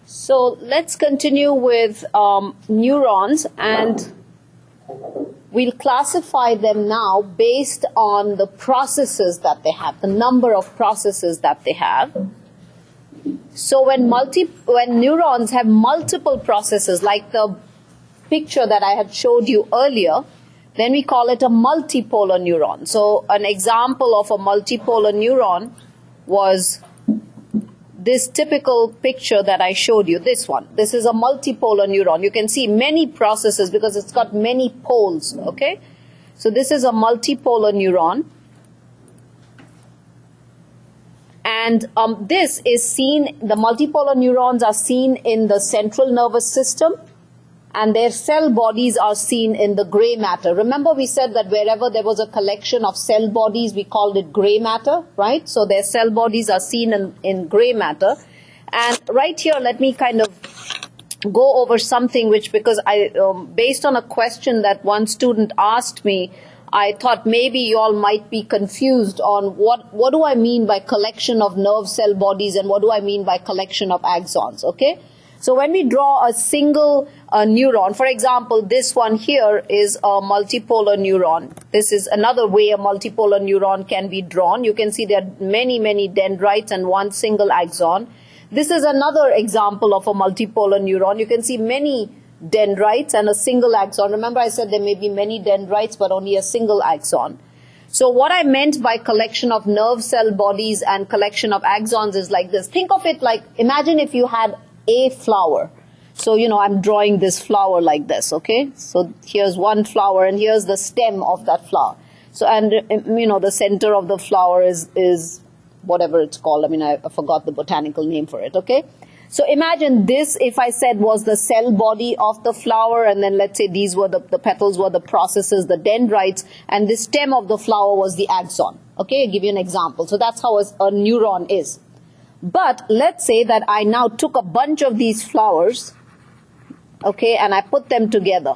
So let's continue with neurons, and we'll classify them now based on the processes that they have, the number of processes that they have. So when neurons have multiple processes, like the picture that I had showed you earlier, then we call it a multipolar neuron. So an example of a multipolar neuron was this typical picture that I showed you, this one. This is a multipolar neuron. You can see many processes because it's got many poles, okay? So this is a multipolar neuron. And this is seen, the multipolar neurons are seen in the central nervous system, and their cell bodies are seen in the gray matter. Remember we said that wherever there was a collection of cell bodies, we called it gray matter, right? So their cell bodies are seen in gray matter. And right here, let me kind of go over something which, because based on a question that one student asked me, I thought maybe you all might be confused on what do I mean by collection of nerve cell bodies and what do I mean by collection of axons, okay? So when we draw a single neuron, for example, this one here is a multipolar neuron. This is another way a multipolar neuron can be drawn. You can see there are many, many dendrites and one single axon. This is another example of a multipolar neuron. You can see many dendrites and a single axon. Remember I said there may be many dendrites but only a single axon. So what I meant by collection of nerve cell bodies and collection of axons is like this. Think of it like, imagine if you had a flower. So, you know, I'm drawing this flower like this, okay? So here's one flower and here's the stem of that flower. So, and, you know, the center of the flower is whatever it's called. I mean, I forgot the botanical name for it, okay? So imagine this, if I said was the cell body of the flower, and then let's say these were the petals were the processes, the dendrites, and the stem of the flower was the axon. Okay, I'll give you an example. So that's how a neuron is. But let's say that I now took a bunch of these flowers, okay, and I put them together.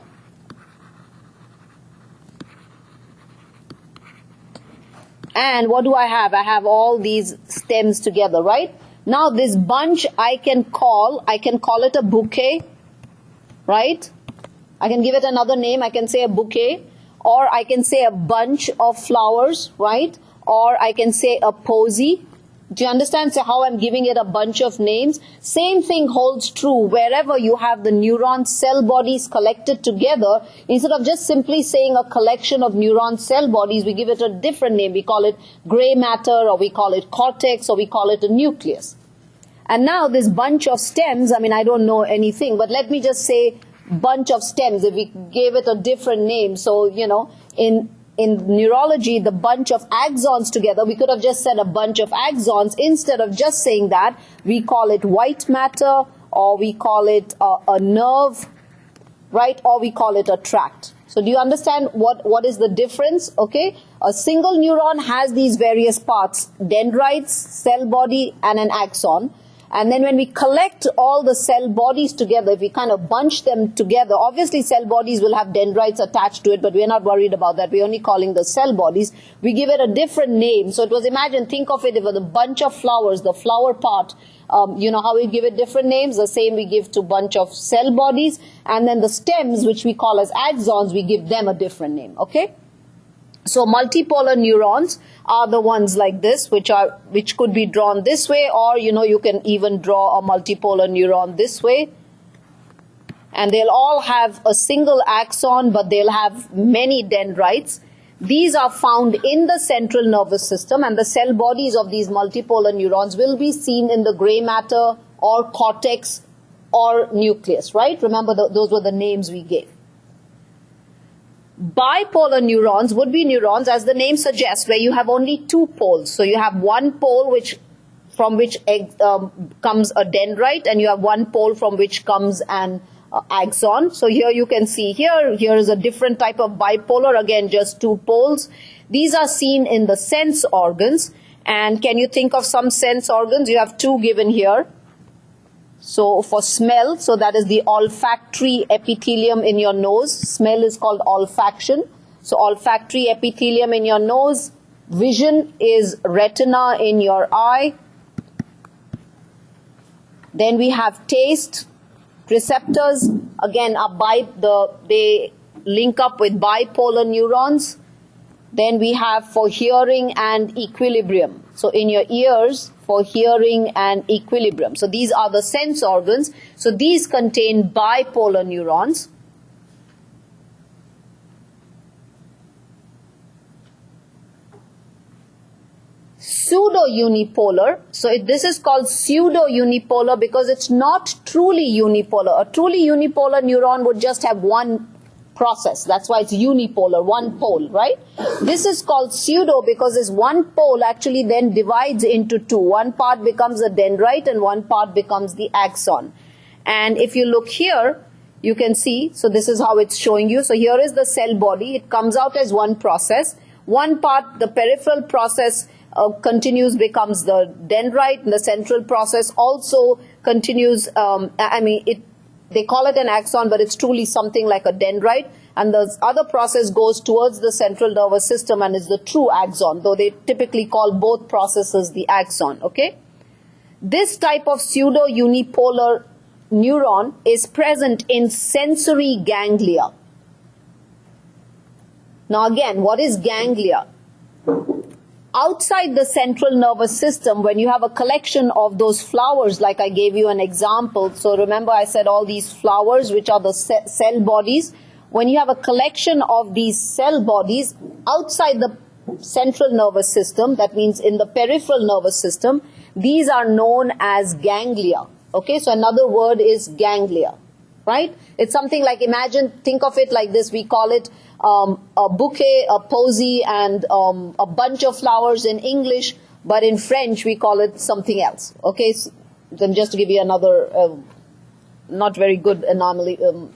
And what do I have? I have all these stems together, right? Now this bunch I can call it a bouquet, right? I can give it another name. I can say a bouquet, or I can say a bunch of flowers, right? Or I can say a posy. Do you understand? So how I'm giving it a bunch of names? Same thing holds true wherever you have the neuron cell bodies collected together. Instead of just simply saying a collection of neuron cell bodies, we give it a different name. We call it gray matter, or we call it cortex, or we call it a nucleus. And now this bunch of stems, I mean, I don't know anything, but let me just say bunch of stems if we gave it a different name. So, you know, in neurology, the bunch of axons together, we could have just said a bunch of axons. Instead of just saying that, we call it white matter, or we call it a nerve, right? Or we call it a tract. So do you understand what is the difference? Okay, a single neuron has these various parts, dendrites, cell body, and an axon. And then when we collect all the cell bodies together, if we kind of bunch them together, obviously cell bodies will have dendrites attached to it, but we're not worried about that. We're only calling the cell bodies. We give it a different name. So it was, imagine, think of it, if it was a bunch of flowers, the flower part, you know how we give it different names? The same we give to bunch of cell bodies. And then the stems, which we call as axons, we give them a different name, okay? So multipolar neurons are the ones like this, which could be drawn this way, or, you know, you can even draw a multipolar neuron this way. And they'll all have a single axon, but they'll have many dendrites. These are found in the central nervous system, and the cell bodies of these multipolar neurons will be seen in the gray matter or cortex or nucleus, right? Remember, those were the names we gave. Bipolar neurons would be neurons, as the name suggests, where you have only two poles. So you have one pole from which comes a dendrite, and you have one pole from which comes an axon. So here you can see here is a different type of bipolar, again just two poles. These are seen in the sense organs. And can you think of some sense organs? You have two given here. So for smell, so that is the olfactory epithelium in your nose. Smell is called olfaction. So olfactory epithelium in your nose. Vision is retina in your eye. Then we have taste. Receptors, again, they link up with bipolar neurons. Then we have for hearing and equilibrium. So in your ears, for hearing and equilibrium. So these are the sense organs. So these contain bipolar neurons. Pseudo-unipolar. So this is called pseudo-unipolar because it's not truly unipolar. A truly unipolar neuron would just have one process. That's why it's unipolar, one pole, right? This is called pseudo because this one pole actually then divides into two. One part becomes a dendrite and one part becomes the axon. And if you look here, you can see, so this is how it's showing you. So here is the cell body. It comes out as one process. One part, the peripheral process, continues, becomes the dendrite, and the central process also continues. They call it an axon, but it's truly something like a dendrite. And the other process goes towards the central nervous system and is the true axon, though they typically call both processes the axon, okay? This type of pseudo-unipolar neuron is present in sensory ganglia. Now again, what is ganglia? Outside the central nervous system, when you have a collection of those flowers, like I gave you an example, so remember I said all these flowers, which are the cell bodies, when you have a collection of these cell bodies outside the central nervous system, that means in the peripheral nervous system, these are known as ganglia. Okay, so another word is ganglia, right? It's something like, think of it like this, we call it a bouquet, a posy, and a bunch of flowers in English, but in French we call it something else. Okay, so then just to give you another not very good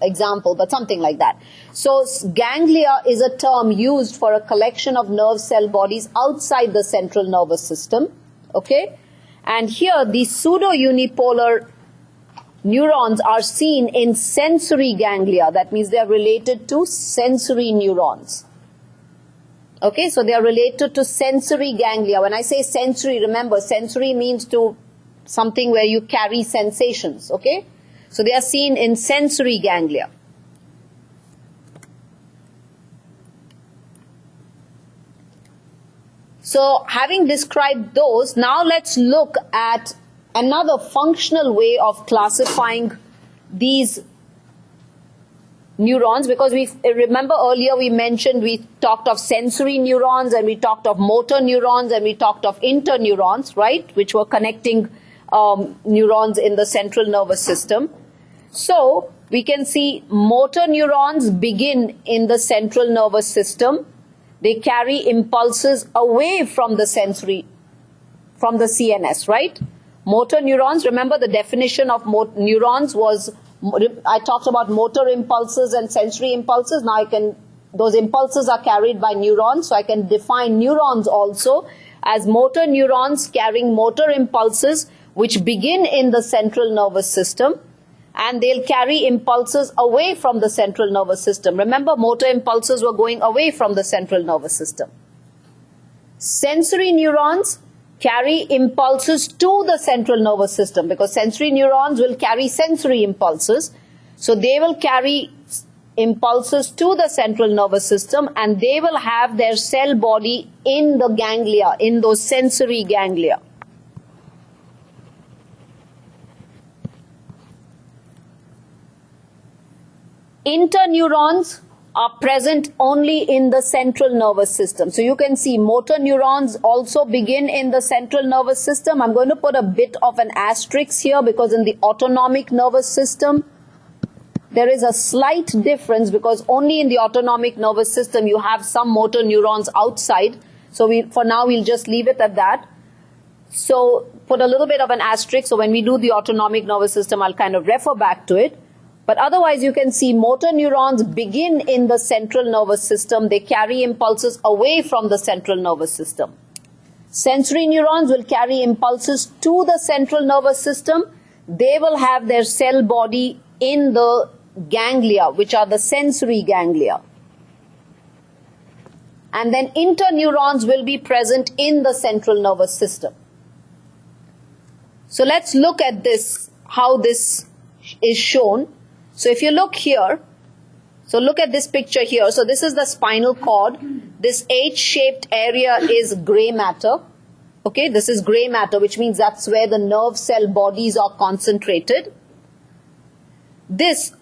example, but something like that. So ganglia is a term used for a collection of nerve cell bodies outside the central nervous system. Okay, and here these pseudo-unipolar neurons are seen in sensory ganglia. That means they are related to sensory neurons. Okay, so they are related to sensory ganglia. When I say sensory, remember, sensory means to something where you carry sensations. Okay, so they are seen in sensory ganglia. So having described those, now let's look at another functional way of classifying these neurons, because remember earlier we talked of sensory neurons and we talked of motor neurons and we talked of interneurons, right, which were connecting neurons in the central nervous system. So we can see motor neurons begin in the central nervous system. They carry impulses away from the from the CNS, right? Motor neurons, remember the definition of neurons was, I talked about motor impulses and sensory impulses. Now those impulses are carried by neurons, so I can define neurons also as motor neurons carrying motor impulses which begin in the central nervous system, and they'll carry impulses away from the central nervous system. Remember, motor impulses were going away from the central nervous system. Sensory neurons carry impulses to the central nervous system, because sensory neurons will carry sensory impulses. So they will carry impulses to the central nervous system, and they will have their cell body in the ganglia, in those sensory ganglia. Interneurons are present only in the central nervous system. So you can see motor neurons also begin in the central nervous system. I'm going to put a bit of an asterisk here because in the autonomic nervous system, there is a slight difference, because only in the autonomic nervous system you have some motor neurons outside. So for now we'll just leave it at that. So put a little bit of an asterisk. So when we do the autonomic nervous system, I'll kind of refer back to it. But otherwise, you can see motor neurons begin in the central nervous system. They carry impulses away from the central nervous system. Sensory neurons will carry impulses to the central nervous system. They will have their cell body in the ganglia, which are the sensory ganglia. And then interneurons will be present in the central nervous system. So let's look at this how this is shown. So if you look here, so look at this picture here. So this is the spinal cord. This H-shaped area is gray matter. Okay, this is gray matter, which means that's where the nerve cell bodies are concentrated. This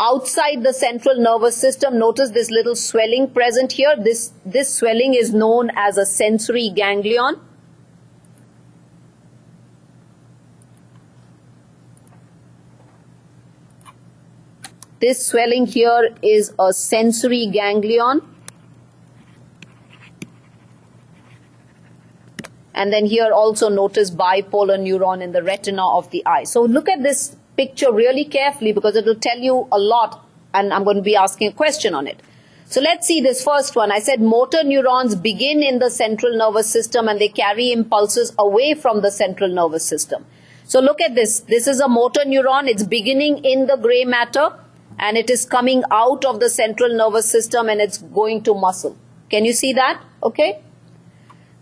outside the central nervous system, notice this little swelling present here. This swelling is known as a sensory ganglion. This swelling here is a sensory ganglion. And then here also notice bipolar neuron in the retina of the eye. So look at this picture really carefully because it will tell you a lot, and I'm going to be asking a question on it. So let's see this first one. I said motor neurons begin in the central nervous system and they carry impulses away from the central nervous system. So look at this. This is a motor neuron. It's beginning in the gray matter and it is coming out of the central nervous system and it's going to muscle. Can you see that? Okay.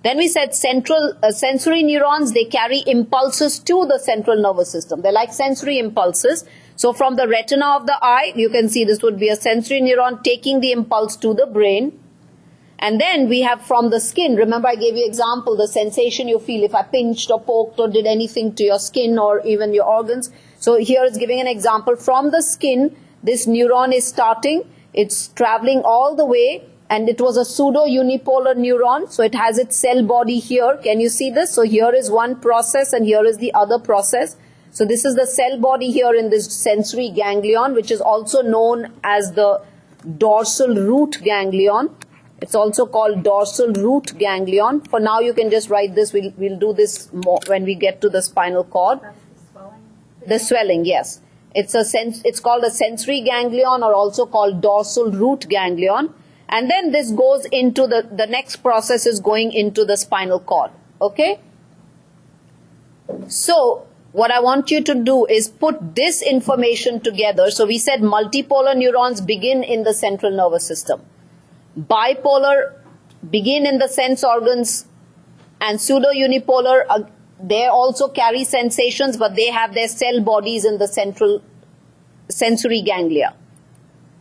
Then we said sensory neurons, they carry impulses to the central nervous system. They're like sensory impulses. So from the retina of the eye, you can see this would be a sensory neuron taking the impulse to the brain. And then we have from the skin, remember I gave you example, the sensation you feel if I pinched or poked or did anything to your skin or even your organs. So here it's giving an example. From the skin, this neuron is starting, it's traveling all the way. And it was a pseudo-unipolar neuron, so it has its cell body here. Can you see this? So here is one process and here is the other process. So this is the cell body here in this sensory ganglion, which is also known as the dorsal root ganglion. It's also called dorsal root ganglion. For now you can just write this, we'll do this more when we get to the spinal cord. The swelling, yes. It's called a sensory ganglion or also called dorsal root ganglion. And then this goes into the next process is going into the spinal cord. Okay? So, what I want you to do is put this information together. So, we said multipolar neurons begin in the central nervous system. Bipolar begin in the sense organs. And pseudo-unipolar, they also carry sensations, but they have their cell bodies in the central sensory ganglia.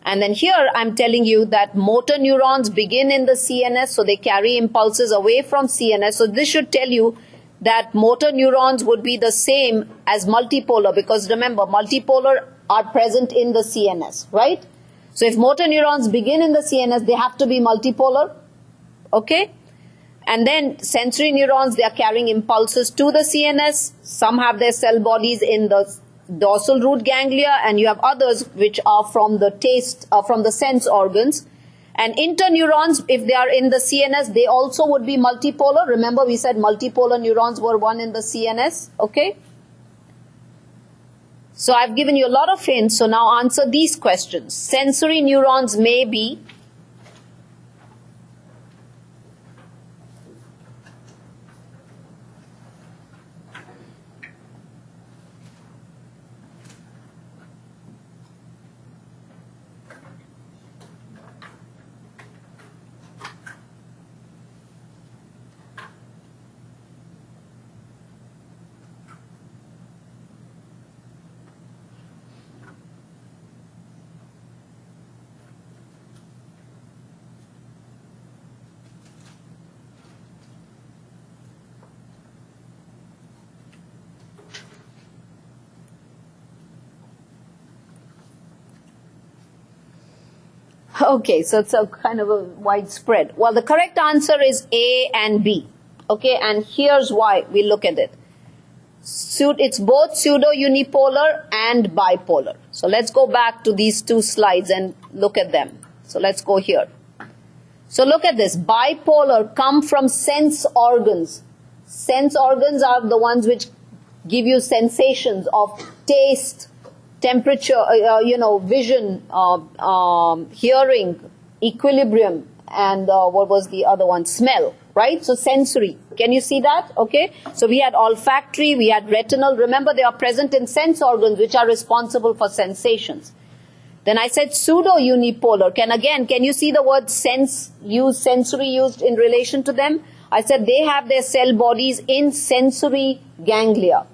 And then here I'm telling you that motor neurons begin in the CNS, so they carry impulses away from CNS. So this should tell you that motor neurons would be the same as multipolar, because remember, multipolar are present in the CNS, right? So if motor neurons begin in the CNS, they have to be multipolar, okay? And then sensory neurons, they are carrying impulses to the CNS. Some have their cell bodies in the dorsal root ganglia, and you have others which are from the from the sense organs. And interneurons, if they are in the CNS, they also would be multipolar. Remember we said multipolar neurons were one in the CNS, okay? So I've given you a lot of hints, so now answer these questions. Sensory neurons may be okay, so it's a kind of a widespread. Well, the correct answer is A and B. Okay, and here's why. We look at it. It's both pseudo-unipolar and bipolar. So let's go back to these two slides and look at them. So let's go here. So look at this. Bipolar come from sense organs. Sense organs are the ones which give you sensations of taste, temperature, vision, hearing, equilibrium, and what was the other one? Smell, right? So sensory. Can you see that? Okay. So we had olfactory, we had retinal. Remember, they are present in sense organs which are responsible for sensations. Then I said pseudo-unipolar. Can you see the word sensory used in relation to them? I said they have their cell bodies in sensory ganglia.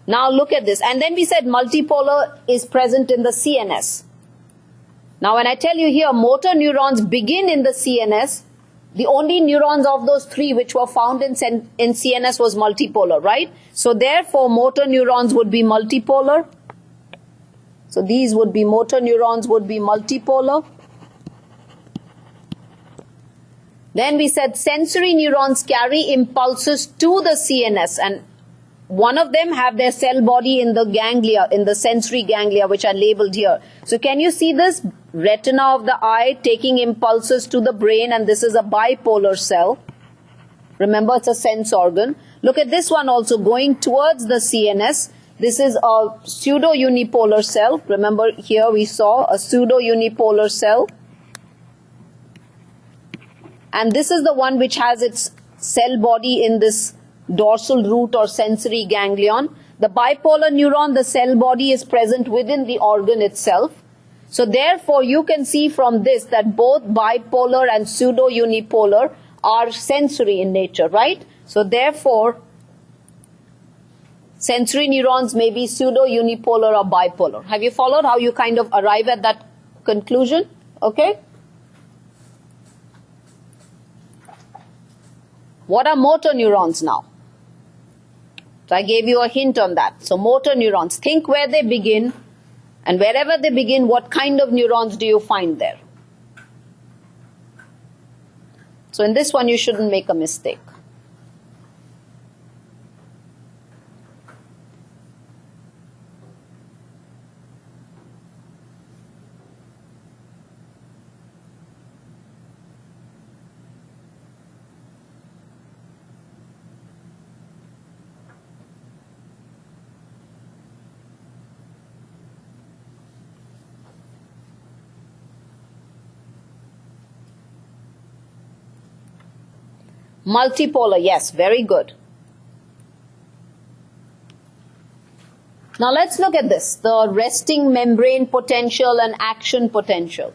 Now look at this. And then we said multipolar is present in the CNS. Now when I tell you here motor neurons begin in the CNS, the only neurons of those three which were found in CNS was multipolar, right? So therefore motor neurons would be multipolar. So these would be motor neurons would be multipolar. Then we said sensory neurons carry impulses to the CNS, and one of them have their cell body in the ganglia, in the sensory ganglia, which are labeled here. So can you see this? Retina of the eye taking impulses to the brain, and this is a bipolar cell. Remember, it's a sense organ. Look at this one also going towards the CNS. This is a pseudo-unipolar cell. Remember here we saw a pseudo-unipolar cell. And this is the one which has its cell body in this dorsal root or sensory ganglion. The bipolar neuron, the cell body is present within the organ itself. So therefore you can see from this that both bipolar and pseudo-unipolar are sensory in nature, right? So therefore sensory neurons may be pseudo-unipolar or bipolar. Have you followed how you kind of arrive at that conclusion? Okay? What are motor neurons now? So I gave you a hint on that. So motor neurons, think where they begin, and wherever they begin, what kind of neurons do you find there? So in this one, you shouldn't make a mistake. Multipolar, yes, very good. Now let's look at this, the resting membrane potential and action potential.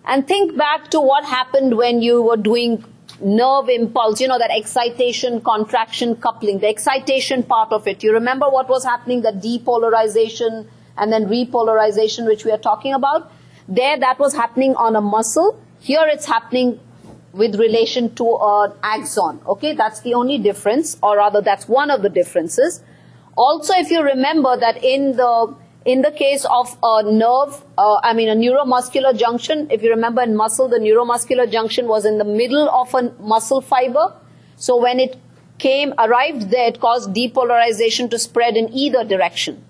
And think back to what happened when you were doing nerve impulse, you know, that excitation, contraction, coupling, the excitation part of it. You remember what was happening, the depolarization and then repolarization which we are talking about? There that was happening on a muscle. Here it's happening with relation to an axon. Okay, that's the only difference, or rather that's one of the differences. Also, if you remember that in the case of a nerve, a neuromuscular junction, if you remember in muscle, the neuromuscular junction was in the middle of a muscle fiber. So when it arrived there, it caused depolarization to spread in either direction.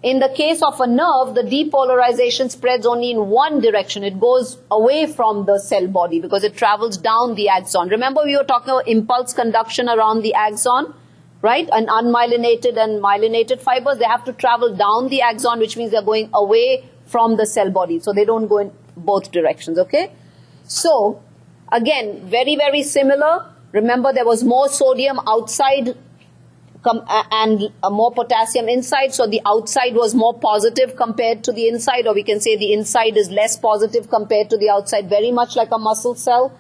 In the case of a nerve, the depolarization spreads only in one direction. It goes away from the cell body because it travels down the axon. Remember we were talking about impulse conduction around the axon, right? And unmyelinated and myelinated fibers, they have to travel down the axon, which means they're going away from the cell body. So they don't go in both directions, okay? So, again, very, very similar. Remember there was more sodium outside and more potassium inside, so the outside was more positive compared to the inside, or we can say the inside is less positive compared to the outside, very much like a muscle cell.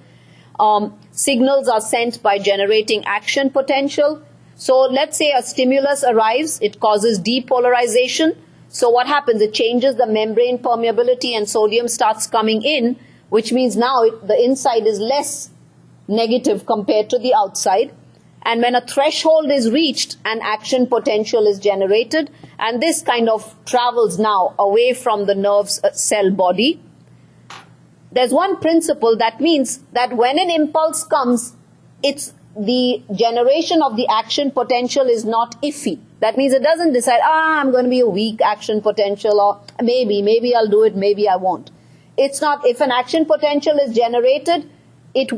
Signals are sent by generating action potential. So let's say a stimulus arrives, it causes depolarization. So what happens? It changes the membrane permeability and sodium starts coming in, which means now the inside is less negative compared to the outside. And when a threshold is reached, an action potential is generated, and this kind of travels now away from the nerve's cell body. There's one principle that means that when an impulse comes, it's the generation of the action potential is not iffy. That means it doesn't decide, I'm going to be a weak action potential, or maybe I'll do it, maybe I won't. It's not, if an action potential is generated, if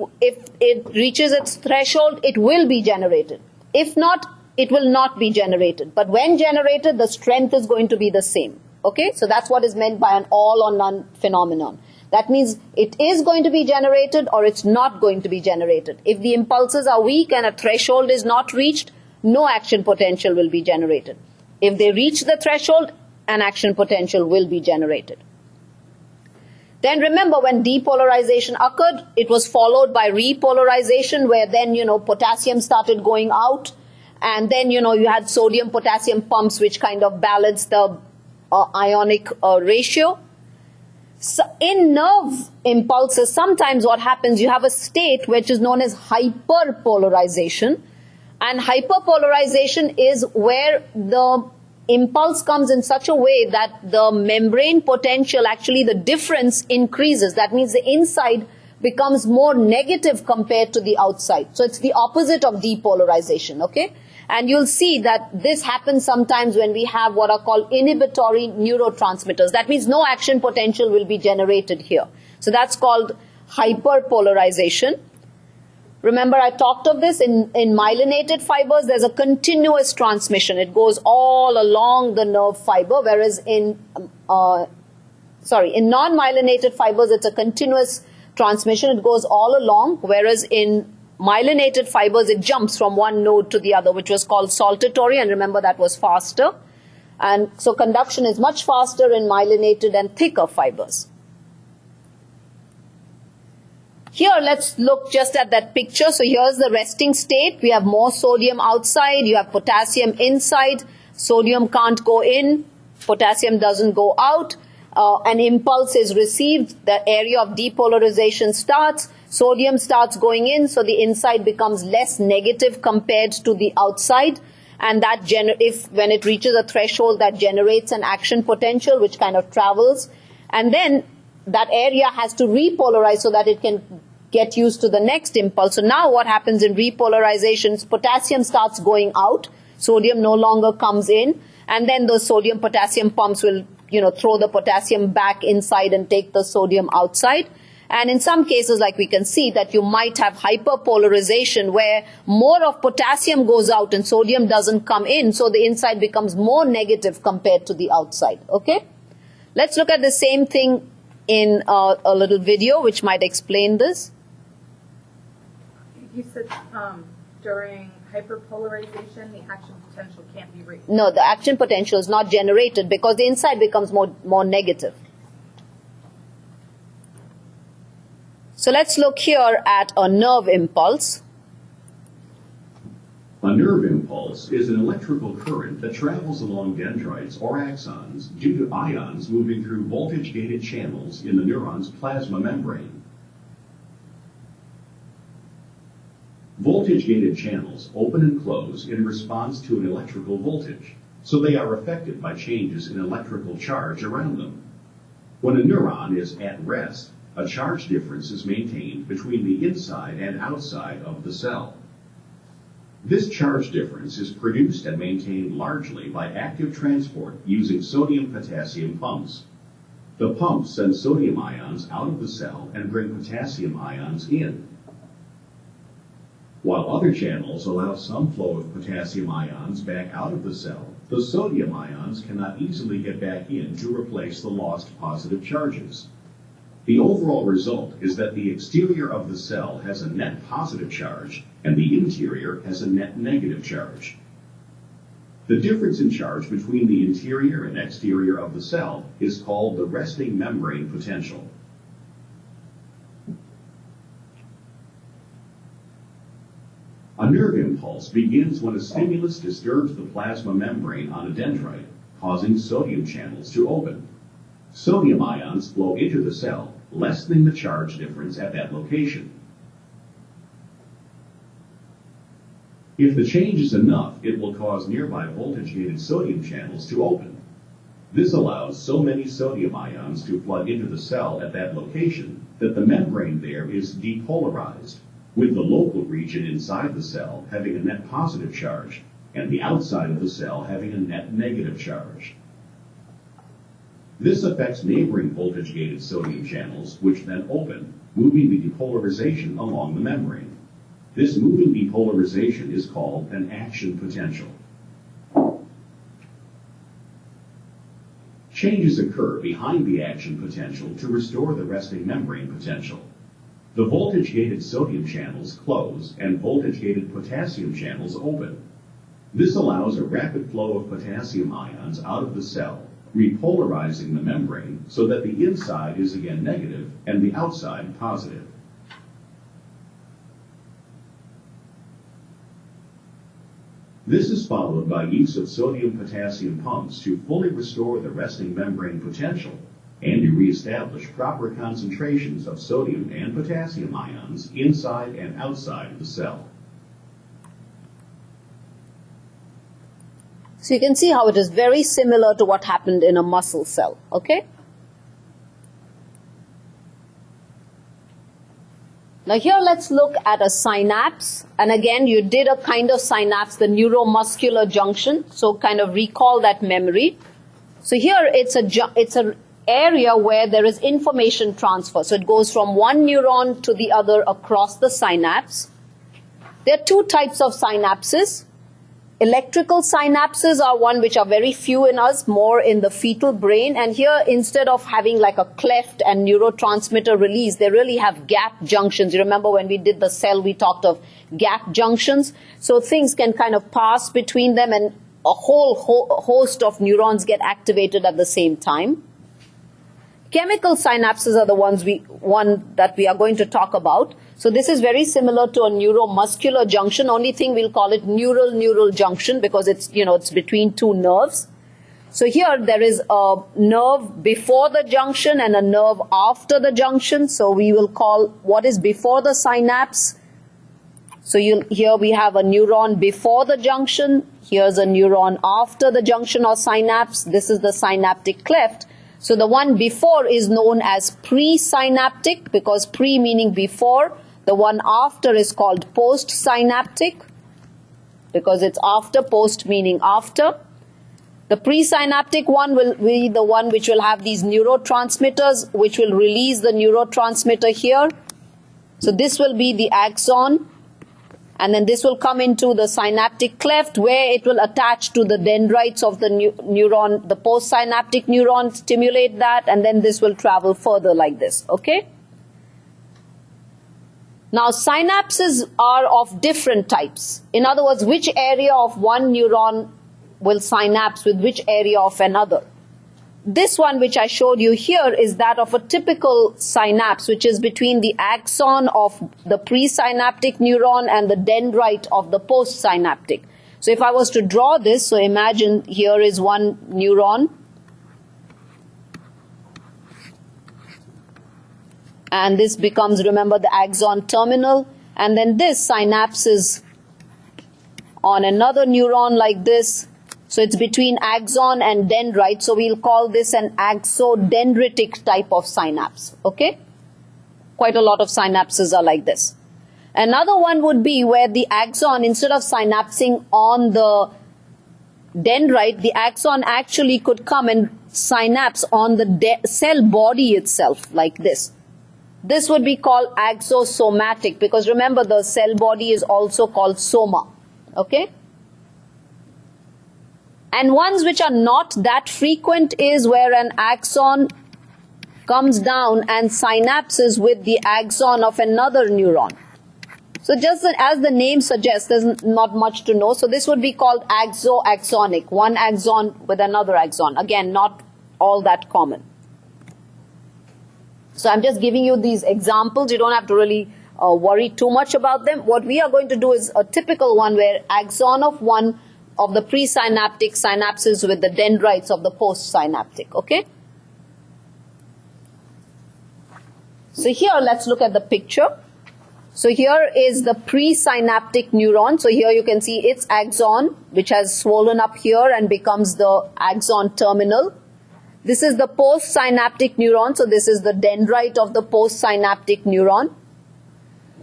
it reaches its threshold, it will be generated. If not, it will not be generated. But when generated, the strength is going to be the same. Okay? So that's what is meant by an all or none phenomenon. That means it is going to be generated or it's not going to be generated. If the impulses are weak and a threshold is not reached, no action potential will be generated. If they reach the threshold, an action potential will be generated. Then remember when depolarization occurred, it was followed by repolarization where then, potassium started going out And then, you had sodium-potassium pumps which kind of balance the ionic ratio. So in nerve impulses, sometimes what happens, you have a state which is known as hyperpolarization. And hyperpolarization is where the impulse comes in such a way that the membrane potential, actually the difference increases. That means the inside becomes more negative compared to the outside. So it's the opposite of depolarization, okay? And you'll see that this happens sometimes when we have what are called inhibitory neurotransmitters. That means no action potential will be generated here. So that's called hyperpolarization. Remember, I talked of this in myelinated fibers. There's a continuous transmission. It goes all along the nerve fiber, whereas in non-myelinated fibers, it's a continuous transmission. It goes all along, whereas in myelinated fibers, it jumps from one node to the other, which was called saltatory, and remember that was faster. And so conduction is much faster in myelinated and thicker fibers. Here, let's look just at that picture. So here's the resting state. We have more sodium outside. You have potassium inside. Sodium can't go in. Potassium doesn't go out. An impulse is received. The area of depolarization starts. Sodium starts going in, so the inside becomes less negative compared to the outside. And that when it reaches a threshold, that generates an action potential which kind of travels. And then that area has to repolarize so that it can get used to the next impulse. So now what happens in repolarization, potassium starts going out, sodium no longer comes in, and then those sodium-potassium pumps will, throw the potassium back inside and take the sodium outside. And in some cases, like we can see, that you might have hyperpolarization where more of potassium goes out and sodium doesn't come in, so the inside becomes more negative compared to the outside, okay? Let's look at the same thing in a little video which might explain this. You said during hyperpolarization, the action potential can't be reached. No, the action potential is not generated because the inside becomes more negative. So let's look here at a nerve impulse. A nerve impulse is an electrical current that travels along dendrites or axons due to ions moving through voltage-gated channels in the neuron's plasma membrane. Voltage-gated channels open and close in response to an electrical voltage, so they are affected by changes in electrical charge around them. When a neuron is at rest, a charge difference is maintained between the inside and outside of the cell. This charge difference is produced and maintained largely by active transport using sodium-potassium pumps. The pumps send sodium ions out of the cell and bring potassium ions in, while other channels allow some flow of potassium ions back out of the cell. The sodium ions cannot easily get back in to replace the lost positive charges. The overall result is that the exterior of the cell has a net positive charge and the interior has a net negative charge. The difference in charge between the interior and exterior of the cell is called the resting membrane potential. A nerve impulse begins when a stimulus disturbs the plasma membrane on a dendrite, causing sodium channels to open. Sodium ions flow into the cell, lessening the charge difference at that location. If the change is enough, it will cause nearby voltage-gated sodium channels to open. This allows so many sodium ions to flood into the cell at that location that the membrane there is depolarized, with the local region inside the cell having a net positive charge and the outside of the cell having a net negative charge. This affects neighboring voltage-gated sodium channels, which then open, moving the depolarization along the membrane. This moving depolarization is called an action potential. Changes occur behind the action potential to restore the resting membrane potential. The voltage-gated sodium channels close and voltage-gated potassium channels open. This allows a rapid flow of potassium ions out of the cell, repolarizing the membrane so that the inside is again negative and the outside positive. This is followed by use of sodium-potassium pumps to fully restore the resting membrane potential and to reestablish proper concentrations of sodium and potassium ions inside and outside of the cell. So you can see how it is very similar to what happened in a muscle cell, okay? Now here let's look at a synapse, and again you did a kind of synapse, the neuromuscular junction, so kind of recall that memory. So here it's an area where there is information transfer, so it goes from one neuron to the other across the synapse. There are two types of synapses. Electrical synapses are one which are very few in us, more in the fetal brain. And here, instead of having like a cleft and neurotransmitter release, they really have gap junctions. You remember when we did the cell, we talked of gap junctions. So things can kind of pass between them and a whole host of neurons get activated at the same time. Chemical synapses are the one that we are going to talk about. So this is very similar to a neuromuscular junction. Only thing we'll call it neural junction because it's between two nerves. So here there is a nerve before the junction and a nerve after the junction. So we will call what is before the synapse. So here we have a neuron before the junction. Here's a neuron after the junction or synapse. This is the synaptic cleft. So the one before is known as presynaptic because pre meaning before. The one after is called postsynaptic because it's after, post meaning after. The presynaptic one will be the one which will have these neurotransmitters which will release the neurotransmitter here. So this will be the axon, and then this will come into the synaptic cleft where it will attach to the dendrites of the neuron, the postsynaptic neuron, stimulate that, and then this will travel further like this, okay? Now, synapses are of different types. In other words, which area of one neuron will synapse with which area of another. This one which I showed you here is that of a typical synapse, which is between the axon of the presynaptic neuron and the dendrite of the postsynaptic. So if I was to draw this, so imagine here is one neuron. And this becomes, remember, the axon terminal. And then this synapse is on another neuron like this. So it's between axon and dendrite. So we'll call this an axodendritic type of synapse. Okay? Quite a lot of synapses are like this. Another one would be where the axon, instead of synapsing on the dendrite, the axon actually could come and synapse on the cell body itself like this. This would be called axosomatic because remember the cell body is also called soma. Okay? And ones which are not that frequent is where an axon comes down and synapses with the axon of another neuron. So just as the name suggests, there's not much to know. So this would be called axoaxonic, one axon with another axon. Again, not all that common. So I'm just giving you these examples. You don't have to really worry too much about them. What we are going to do is a typical one where axon of one of the presynaptic synapses with the dendrites of the postsynaptic. Okay? So here let's look at the picture. So here is the presynaptic neuron. So here you can see its axon which has swollen up here and becomes the axon terminal. This is the postsynaptic neuron. So this is the dendrite of the postsynaptic neuron.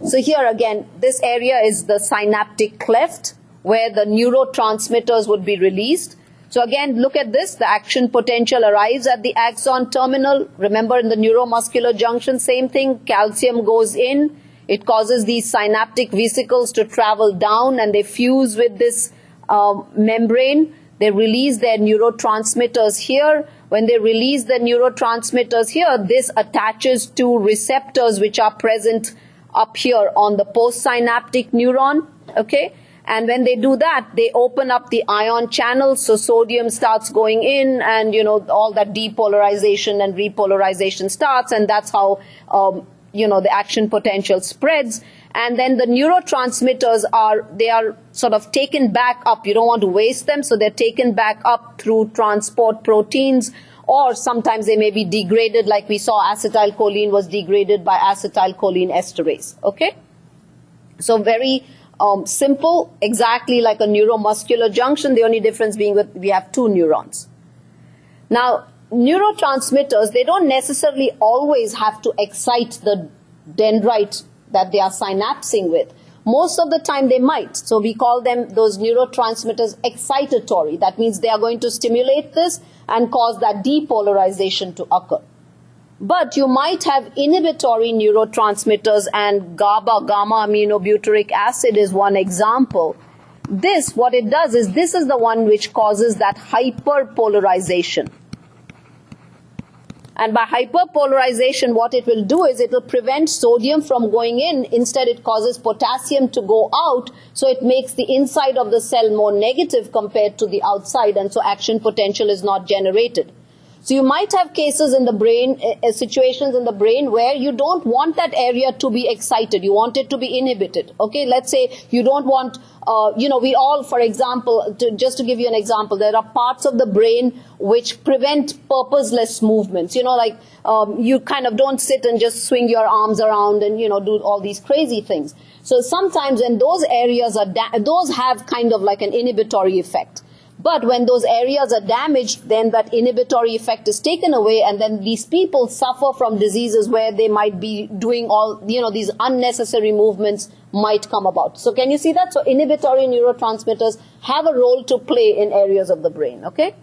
So here again, this area is the synaptic cleft where the neurotransmitters would be released. So again, look at this. The action potential arrives at the axon terminal. Remember in the neuromuscular junction, same thing. Calcium goes in. It causes these synaptic vesicles to travel down and they fuse with this membrane. They release their neurotransmitters here. When they release the neurotransmitters here, this attaches to receptors which are present up here on the postsynaptic neuron. Okay? And when they do that, they open up the ion channels. So sodium starts going in and, all that depolarization and repolarization starts. And that's how, the action potential spreads. And then the neurotransmitters they are sort of taken back up. You don't want to waste them, so they're taken back up through transport proteins, or sometimes they may be degraded, like we saw acetylcholine was degraded by acetylcholine esterase. Okay? So very simple, exactly like a neuromuscular junction, the only difference being that we have two neurons. Now, neurotransmitters, they don't necessarily always have to excite the dendrite that they are synapsing with. Most of the time they might. So we call them, those neurotransmitters, excitatory. That means they are going to stimulate this and cause that depolarization to occur. But you might have inhibitory neurotransmitters, and GABA, gamma aminobutyric acid, is one example. This, what it does is, this is the one which causes that hyperpolarization. And by hyperpolarization, what it will do is it will prevent sodium from going in. Instead, it causes potassium to go out. So it makes the inside of the cell more negative compared to the outside. And so action potential is not generated. So you might have cases in the brain, situations in the brain where you don't want that area to be excited. You want it to be inhibited. Okay, let's say you don't want, we all, for example, just to give you an example, there are parts of the brain which prevent purposeless movements. You kind of don't sit and just swing your arms around and, do all these crazy things. So sometimes when those areas those have kind of like an inhibitory effect. But when those areas are damaged, then that inhibitory effect is taken away, and then these people suffer from diseases where they might be doing all, these unnecessary movements might come about. So can you see that? So inhibitory neurotransmitters have a role to play in areas of the brain, okay?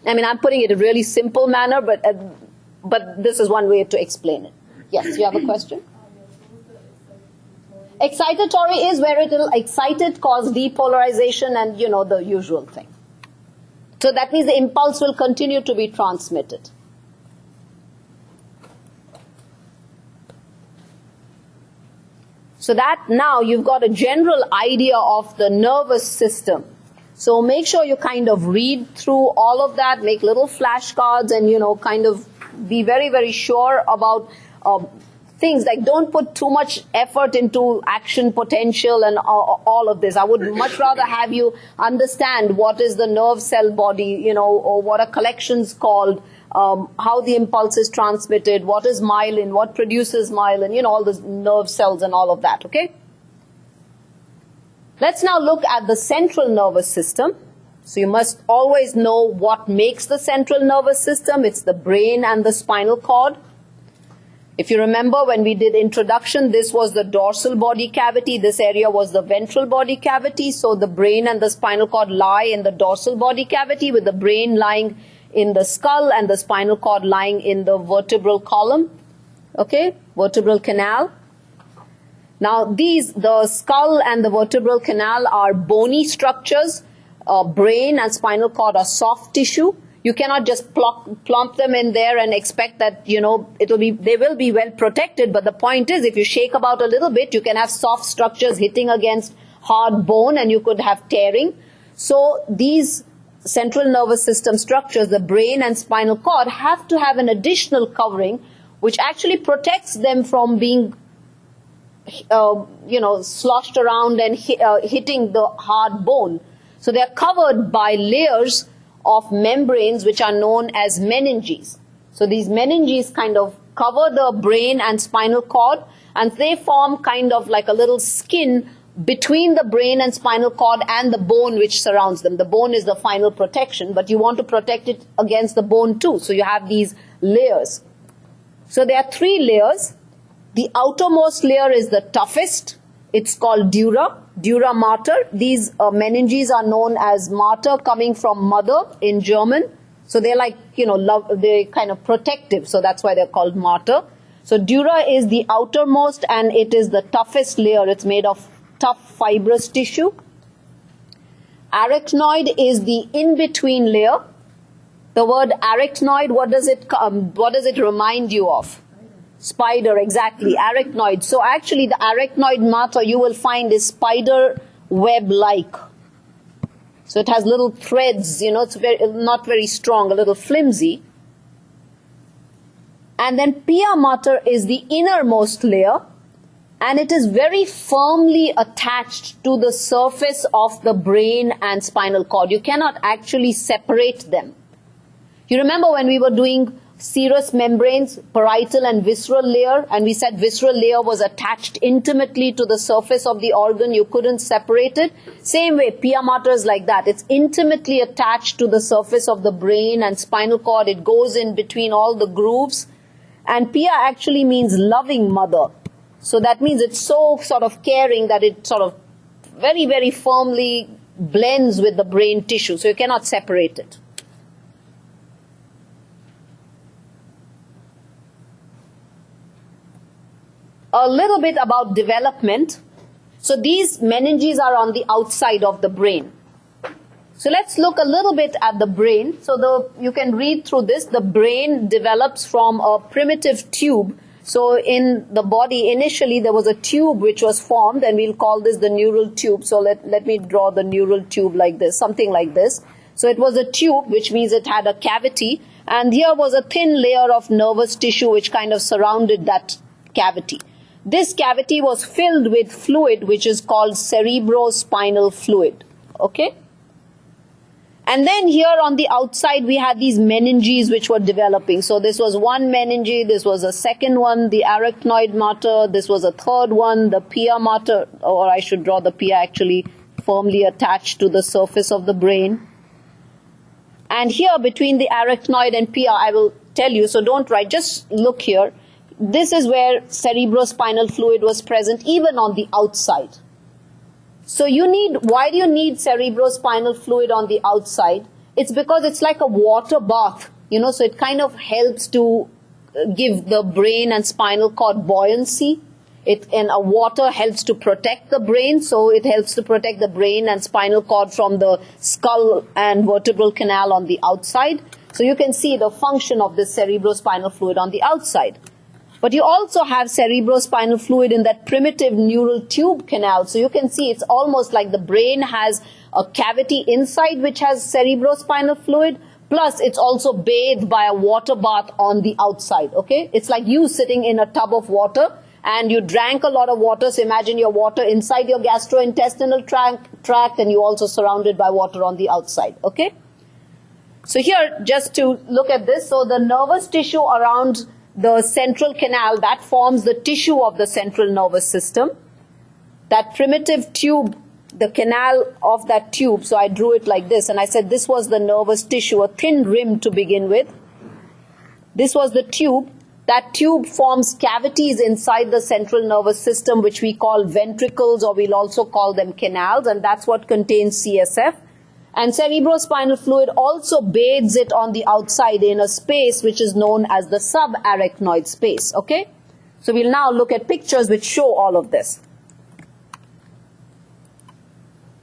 I mean, I'm putting it in a really simple manner, but this is one way to explain it. Yes, you have a question? Excitatory is where it will excite it, cause depolarization, and, the usual thing. So that means the impulse will continue to be transmitted. So that now you've got a general idea of the nervous system. So make sure you kind of read through all of that, make little flashcards, and, kind of be very, very sure about things. Like, don't put too much effort into action potential and all of this. I would much rather have you understand what is the nerve cell body, or what are collections called, how the impulse is transmitted, what is myelin, what produces myelin, all the nerve cells and all of that, okay? Let's now look at the central nervous system. So you must always know what makes the central nervous system. It's the brain and the spinal cord. If you remember, when we did introduction, this was the dorsal body cavity. This area was the ventral body cavity. So the brain and the spinal cord lie in the dorsal body cavity, with the brain lying in the skull and the spinal cord lying in the vertebral column. Okay, vertebral canal. Now the skull and the vertebral canal are bony structures. Brain and spinal cord are soft tissue. You cannot just plump them in there and expect that, they will be well protected. But the point is, if you shake about a little bit, you can have soft structures hitting against hard bone and you could have tearing. So these central nervous system structures, the brain and spinal cord, have to have an additional covering which actually protects them from being, sloshed around and hitting the hard bone. So they are covered by layers of membranes which are known as meninges. So these meninges kind of cover the brain and spinal cord, and they form kind of like a little skin between the brain and spinal cord and the bone which surrounds them. The bone is the final protection, but you want to protect it against the bone too. So you have these layers. So there are three layers. The outermost layer is the toughest. It's called dura mater. These meninges are known as mater, coming from mother in German. So they're like, they're kind of protective. So that's why they're called mater. So dura is the outermost, and it is the toughest layer. It's made of tough fibrous tissue. Arachnoid is the in-between layer. The word arachnoid, what does it remind you of? Spider, exactly, arachnoid. So actually the arachnoid mater you will find is spider web-like. So it has little threads, it's not very strong, a little flimsy. And then pia mater is the innermost layer. and it is very firmly attached to the surface of the brain and spinal cord. You cannot actually separate them. You remember when we were doing serous membranes, parietal and visceral layer, and we said visceral layer was attached intimately to the surface of the organ, you couldn't separate it. Same way, pia mater is like that. It's intimately attached to the surface of the brain and spinal cord. It goes in between all the grooves. And pia actually means loving mother. So that means it's so sort of caring that it sort of very, very firmly blends with the brain tissue. So you cannot separate it. A little bit about development. So these meninges are on the outside of the brain. So let's look a little bit at the brain. So you can read through this. The brain develops from a primitive tube. So in the body, initially there was a tube which was formed, and we'll call this the neural tube. So let me draw the neural tube like this, something like this. So it was a tube, which means it had a cavity, and here was a thin layer of nervous tissue which kind of surrounded that cavity. This cavity was filled with fluid which is called cerebrospinal fluid. Okay? And then here on the outside we had these meninges which were developing. So this was one meninge, this was a second one, the arachnoid mater, this was a third one, the pia mater, or I should draw the pia actually firmly attached to the surface of the brain. And here between the arachnoid and pia, I will tell you, so don't write, just look here. This is where cerebrospinal fluid was present even on the outside. So why do you need cerebrospinal fluid on the outside? It's because it's like a water bath, so it kind of helps to give the brain and spinal cord buoyancy. And water helps to protect the brain, so it helps to protect the brain and spinal cord from the skull and vertebral canal on the outside. So you can see the function of this cerebrospinal fluid on the outside. But you also have cerebrospinal fluid in that primitive neural tube canal. So you can see it's almost like the brain has a cavity inside which has cerebrospinal fluid, plus it's also bathed by a water bath on the outside, okay? It's like you sitting in a tub of water and you drank a lot of water. So imagine your water inside your gastrointestinal tract and you also surrounded by water on the outside, okay? So here, just to look at this, so the nervous tissue around the central canal, that forms the tissue of the central nervous system. That primitive tube, the canal of that tube, so I drew it like this, and I said this was the nervous tissue, a thin rim to begin with. This was the tube. That tube forms cavities inside the central nervous system, which we call ventricles, or we'll also call them canals, and that's what contains CSF. And cerebrospinal fluid also bathes it on the outside in a space which is known as the subarachnoid space, okay? So we'll now look at pictures which show all of this.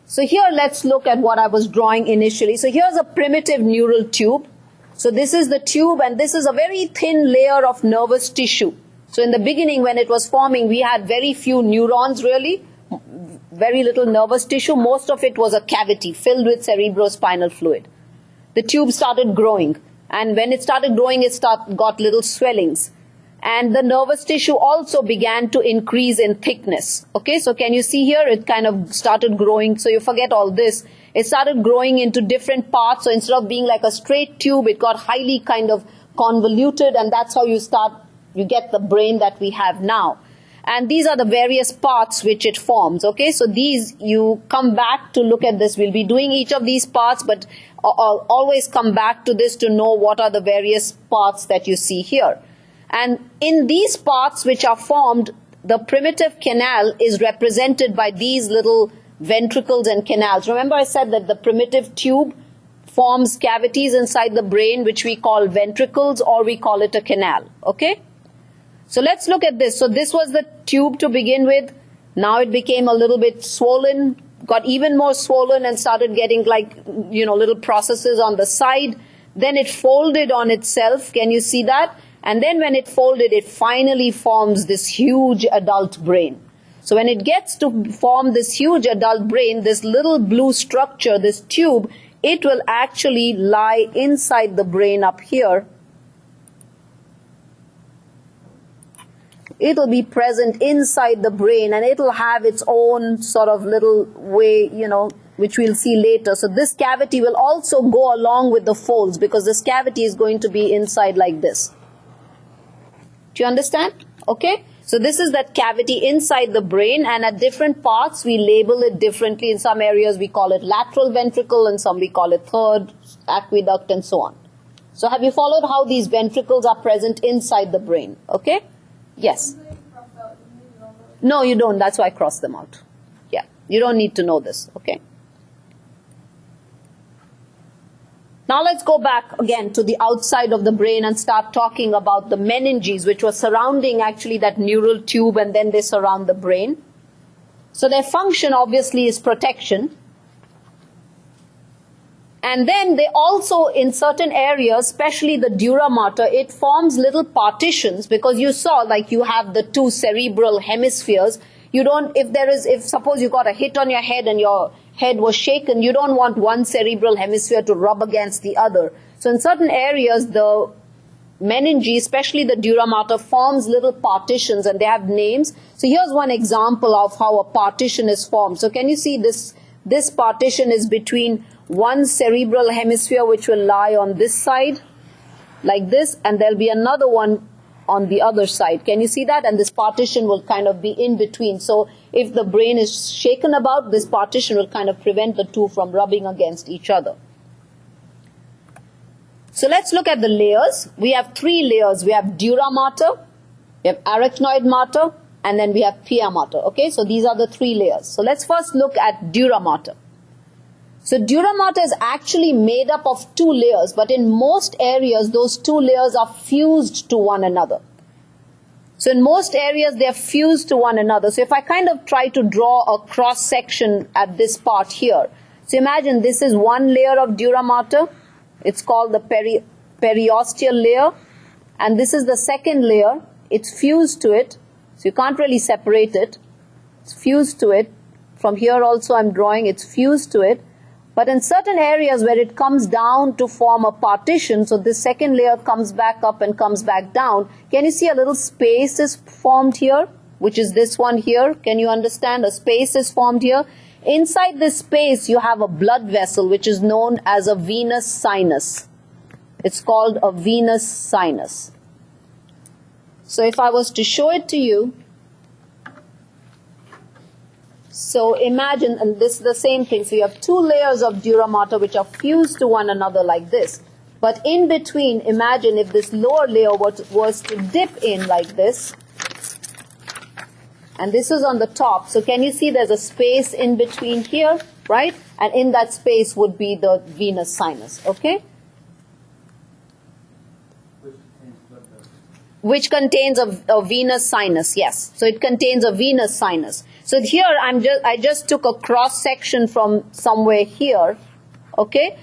So here let's look at what I was drawing initially. So here's a primitive neural tube. So this is the tube, and this is a very thin layer of nervous tissue. So in the beginning when it was forming, we had very few neurons really, very little nervous tissue. Most of it was a cavity filled with cerebrospinal fluid. The tube started growing, and when it started growing, it got little swellings. And the nervous tissue also began to increase in thickness. Okay, so can you see here? It kind of started growing. So you forget all this. It started growing into different parts. So instead of being like a straight tube, it got highly kind of convoluted, and that's how you get the brain that we have now. And these are the various parts which it forms, okay? So these, you come back to look at this. We'll be doing each of these parts, but I'll always come back to this to know what are the various parts that you see here. And in these parts which are formed, the primitive canal is represented by these little ventricles and canals. Remember I said that the primitive tube forms cavities inside the brain which we call ventricles, or we call it a canal, okay? So let's look at this. So this was the tube to begin with. Now it became a little bit swollen, got even more swollen and started getting like, little processes on the side. Then it folded on itself. Can you see that? And then when it folded, it finally forms this huge adult brain. So when it gets to form this huge adult brain, this little blue structure, this tube, it will actually lie inside the brain up here. It'll be present inside the brain, and it'll have its own sort of little way, which we'll see later. So this cavity will also go along with the folds, because this cavity is going to be inside like this. Do you understand? Okay? So this is that cavity inside the brain, and at different parts we label it differently. In some areas we call it lateral ventricle, and some we call it third aqueduct, and so on. So have you followed how these ventricles are present inside the brain? Okay? Yes. No, you don't. That's why I crossed them out. Yeah. You don't need to know this. Okay? Now let's go back again to the outside of the brain and start talking about the meninges, which were surrounding actually that neural tube, and then they surround the brain. So their function obviously is protection. And then they also, in certain areas, especially the dura mater, it forms little partitions, because you saw, like, you have the two cerebral hemispheres. You don't, if suppose you got a hit on your head and your head was shaken, you don't want one cerebral hemisphere to rub against the other. So in certain areas, the meninges, especially the dura mater, forms little partitions, and they have names. So here's one example of how a partition is formed. So can you see this partition is between one cerebral hemisphere, which will lie on this side, like this, and there'll be another one on the other side. Can you see that? And this partition will kind of be in between. So if the brain is shaken about, this partition will kind of prevent the two from rubbing against each other. So let's look at the layers. We have three layers. We have dura mater, we have arachnoid mater, and then we have pia mater. Okay, so these are the three layers. So let's first look at dura mater. So dura mater is actually made up of two layers, but in most areas, those two layers are fused to one another. So in most areas, they're fused to one another. So if I kind of try to draw a cross section at this part here, so imagine this is one layer of dura mater. It's called the periosteal layer. And this is the second layer. It's fused to it. So you can't really separate it. It's fused to it. From here also I'm drawing, it's fused to it. But in certain areas where it comes down to form a partition, so this second layer comes back up and comes back down, can you see a little space is formed here, which is this one here? Can you understand? A space is formed here. Inside this space, you have a blood vessel, which is known as a venous sinus. It's called a venous sinus. So if I was to show it to you, so imagine, and this is the same thing, so you have two layers of dura mater which are fused to one another like this. But in between, imagine if this lower layer was to dip in like this, and this is on the top. So can you see there's a space in between here, right? And in that space would be the venous sinus, okay? Which contains a venous sinus, yes. So it contains a venous sinus. So here I just took a cross section from somewhere here, okay?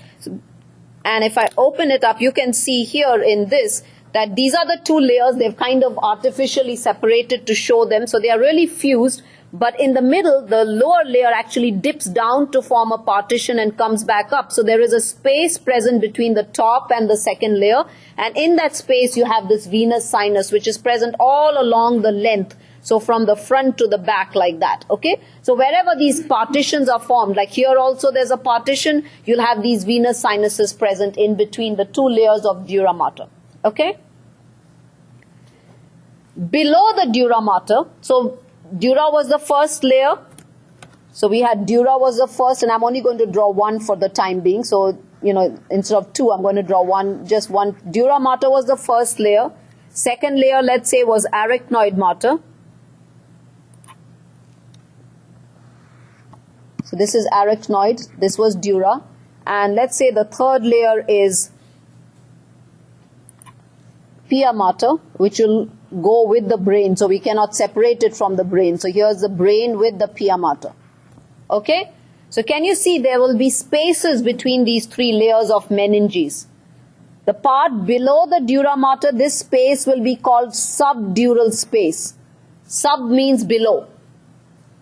And if I open it up, you can see here in this that these are the two layers. They've kind of artificially separated to show them. So they are really fused. But in the middle, the lower layer actually dips down to form a partition and comes back up. So there is a space present between the top and the second layer. And in that space, you have this venous sinus, which is present all along the length. So from the front to the back like that, okay? So wherever these partitions are formed, like here also there's a partition, you'll have these venous sinuses present in between the two layers of dura mater, okay? Below the dura mater, so dura was the first layer. So we had dura was the first, and I'm only going to draw one for the time being. So, instead of two, I'm going to draw one, just one. Dura mater was the first layer. Second layer, let's say, was arachnoid mater. So this is arachnoid, this was dura. And let's say the third layer is pia mater, which will go with the brain. So we cannot separate it from the brain. So here's the brain with the pia mater. Okay? So can you see there will be spaces between these three layers of meninges. The part below the dura mater, this space will be called subdural space. Sub means below.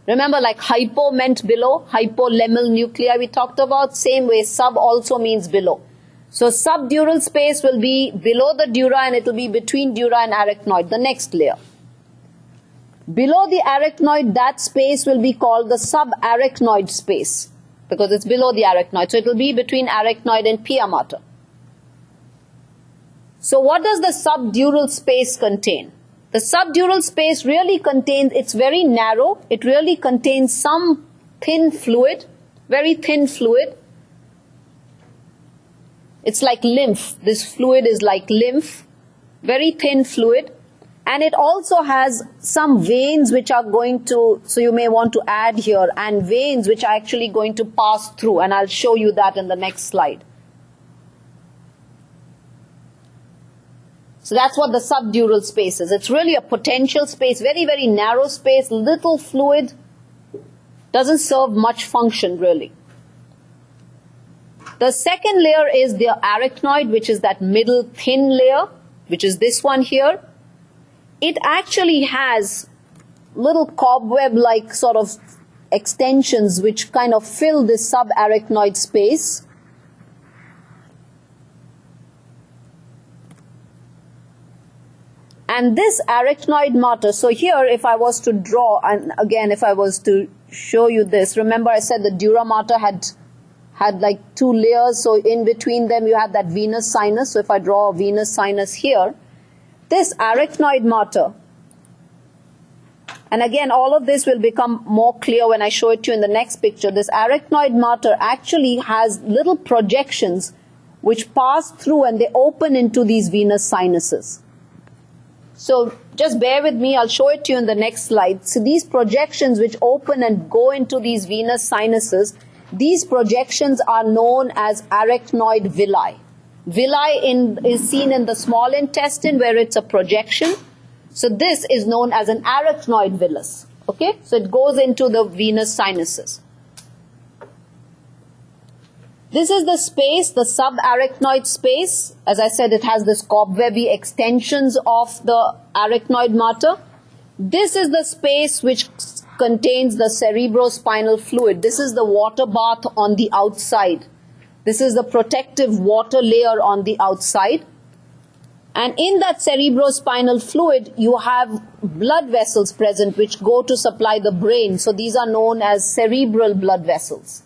Remember, like hypo meant below, hypolemmal nuclei we talked about, same way sub also means below. So subdural space will be below the dura, and it will be between dura and arachnoid, the next layer. Below the arachnoid, that space will be called the subarachnoid space because it's below the arachnoid. So it will be between arachnoid and pia mater. So what does the subdural space contain? The subdural space really contains, it's very narrow, it really contains some thin fluid, very thin fluid. It's like lymph. This fluid is like lymph, very thin fluid. And it also has some veins which are going to, so you may want to add here, and veins which are actually going to pass through, and I'll show you that in the next slide. So that's what the subdural space is. It's really a potential space, very, very narrow space, little fluid, doesn't serve much function really. The second layer is the arachnoid, which is that middle thin layer, which is this one here. It actually has little cobweb-like sort of extensions which kind of fill this subarachnoid space. And this arachnoid mater, so here if I was to draw, and again if I was to show you this, remember I said the dura mater had like two layers, so in between them you had that venous sinus. So if I draw a venous sinus here, this arachnoid mater, and again all of this will become more clear when I show it to you in the next picture, this arachnoid mater actually has little projections which pass through and they open into these venous sinuses. So just bear with me, I'll show it to you in the next slide. So these projections which open and go into these venous sinuses, these projections are known as arachnoid villi. Villi is seen in the small intestine where it's a projection. So this is known as an arachnoid villus. Okay, so it goes into the venous sinuses. This is the space, the subarachnoid space. As I said, it has this cobwebby extensions of the arachnoid mater. This is the space which contains the cerebrospinal fluid. This is the water bath on the outside. This is the protective water layer on the outside. And in that cerebrospinal fluid, you have blood vessels present which go to supply the brain. So these are known as cerebral blood vessels.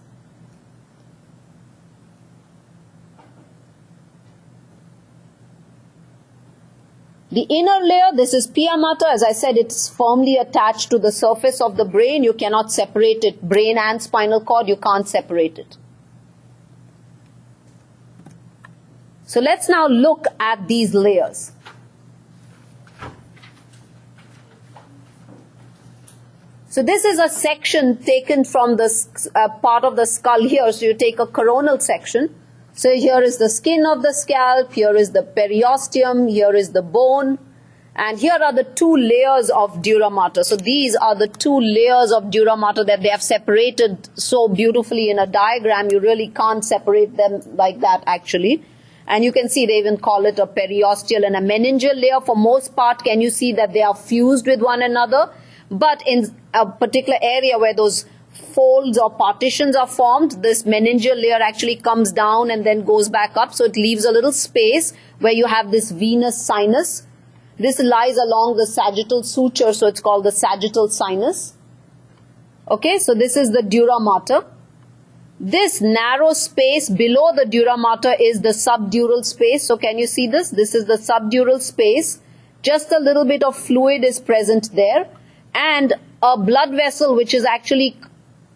The inner layer, this is pia mater. As I said, it's firmly attached to the surface of the brain. You cannot separate it. Brain and spinal cord, you can't separate it. So let's now look at these layers. So this is a section taken from the part of the skull here. So you take a coronal section. So here is the skin of the scalp, here is the periosteum, here is the bone, and here are the two layers of dura mater. So these are the two layers of dura mater that they have separated so beautifully in a diagram. You really can't separate them like that actually. And you can see they even call it a periosteal and a meningeal layer. For most part, can you see that they are fused with one another? But in a particular area where those folds or partitions are formed, this meningeal layer actually comes down and then goes back up. So it leaves a little space where you have this venous sinus. This lies along the sagittal suture, so it's called the sagittal sinus. Okay, so this is the dura mater. This narrow space below the dura mater is the subdural space. So can you see this? This is the subdural space. Just a little bit of fluid is present there. And a blood vessel which is actually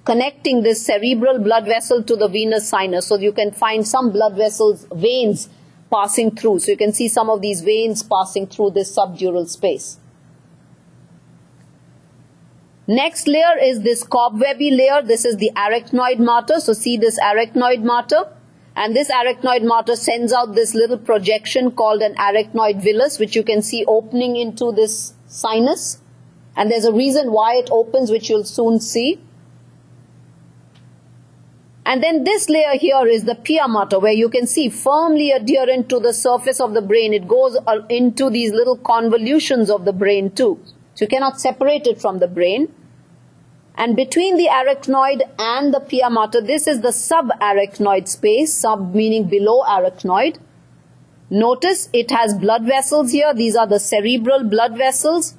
connecting this cerebral blood vessel to the venous sinus. So you can find some blood vessels, veins passing through. So you can see some of these veins passing through this subdural space. Next layer is this cobwebby layer. This is the arachnoid mater. So see this arachnoid mater. And this arachnoid mater sends out this little projection called an arachnoid villus, which you can see opening into this sinus. And there's a reason why it opens, which you'll soon see. And then this layer here is the pia mater, where you can see firmly adherent to the surface of the brain. It goes into these little convolutions of the brain too. So you cannot separate it from the brain. And between the arachnoid and the pia mater, this is the subarachnoid space, sub meaning below arachnoid. Notice it has blood vessels here. These are the cerebral blood vessels.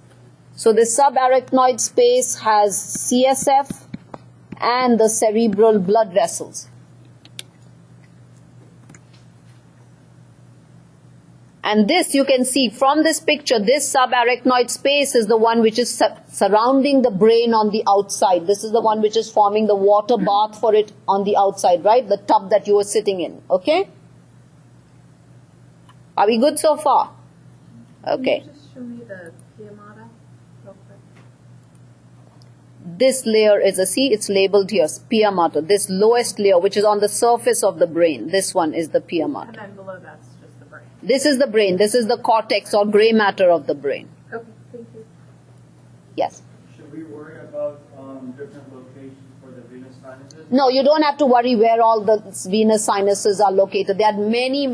So the subarachnoid space has CSF and the cerebral blood vessels. And this, you can see from this picture, this subarachnoid space is the one which is surrounding the brain on the outside. This is the one which is forming the water bath for it on the outside, right? The tub that you were sitting in, okay? Are we good so far? Okay. Can you just show me the Piamata real quick? This layer is it's labeled here, pia mater. This lowest layer, which is on the surface of the brain. This one is the pia mater. And then below that's just the brain. This is the brain. This is the cortex or gray matter of the brain. Okay, thank you. Yes. Should we worry about different locations for the venous sinuses? No, you don't have to worry where all the venous sinuses are located. There are many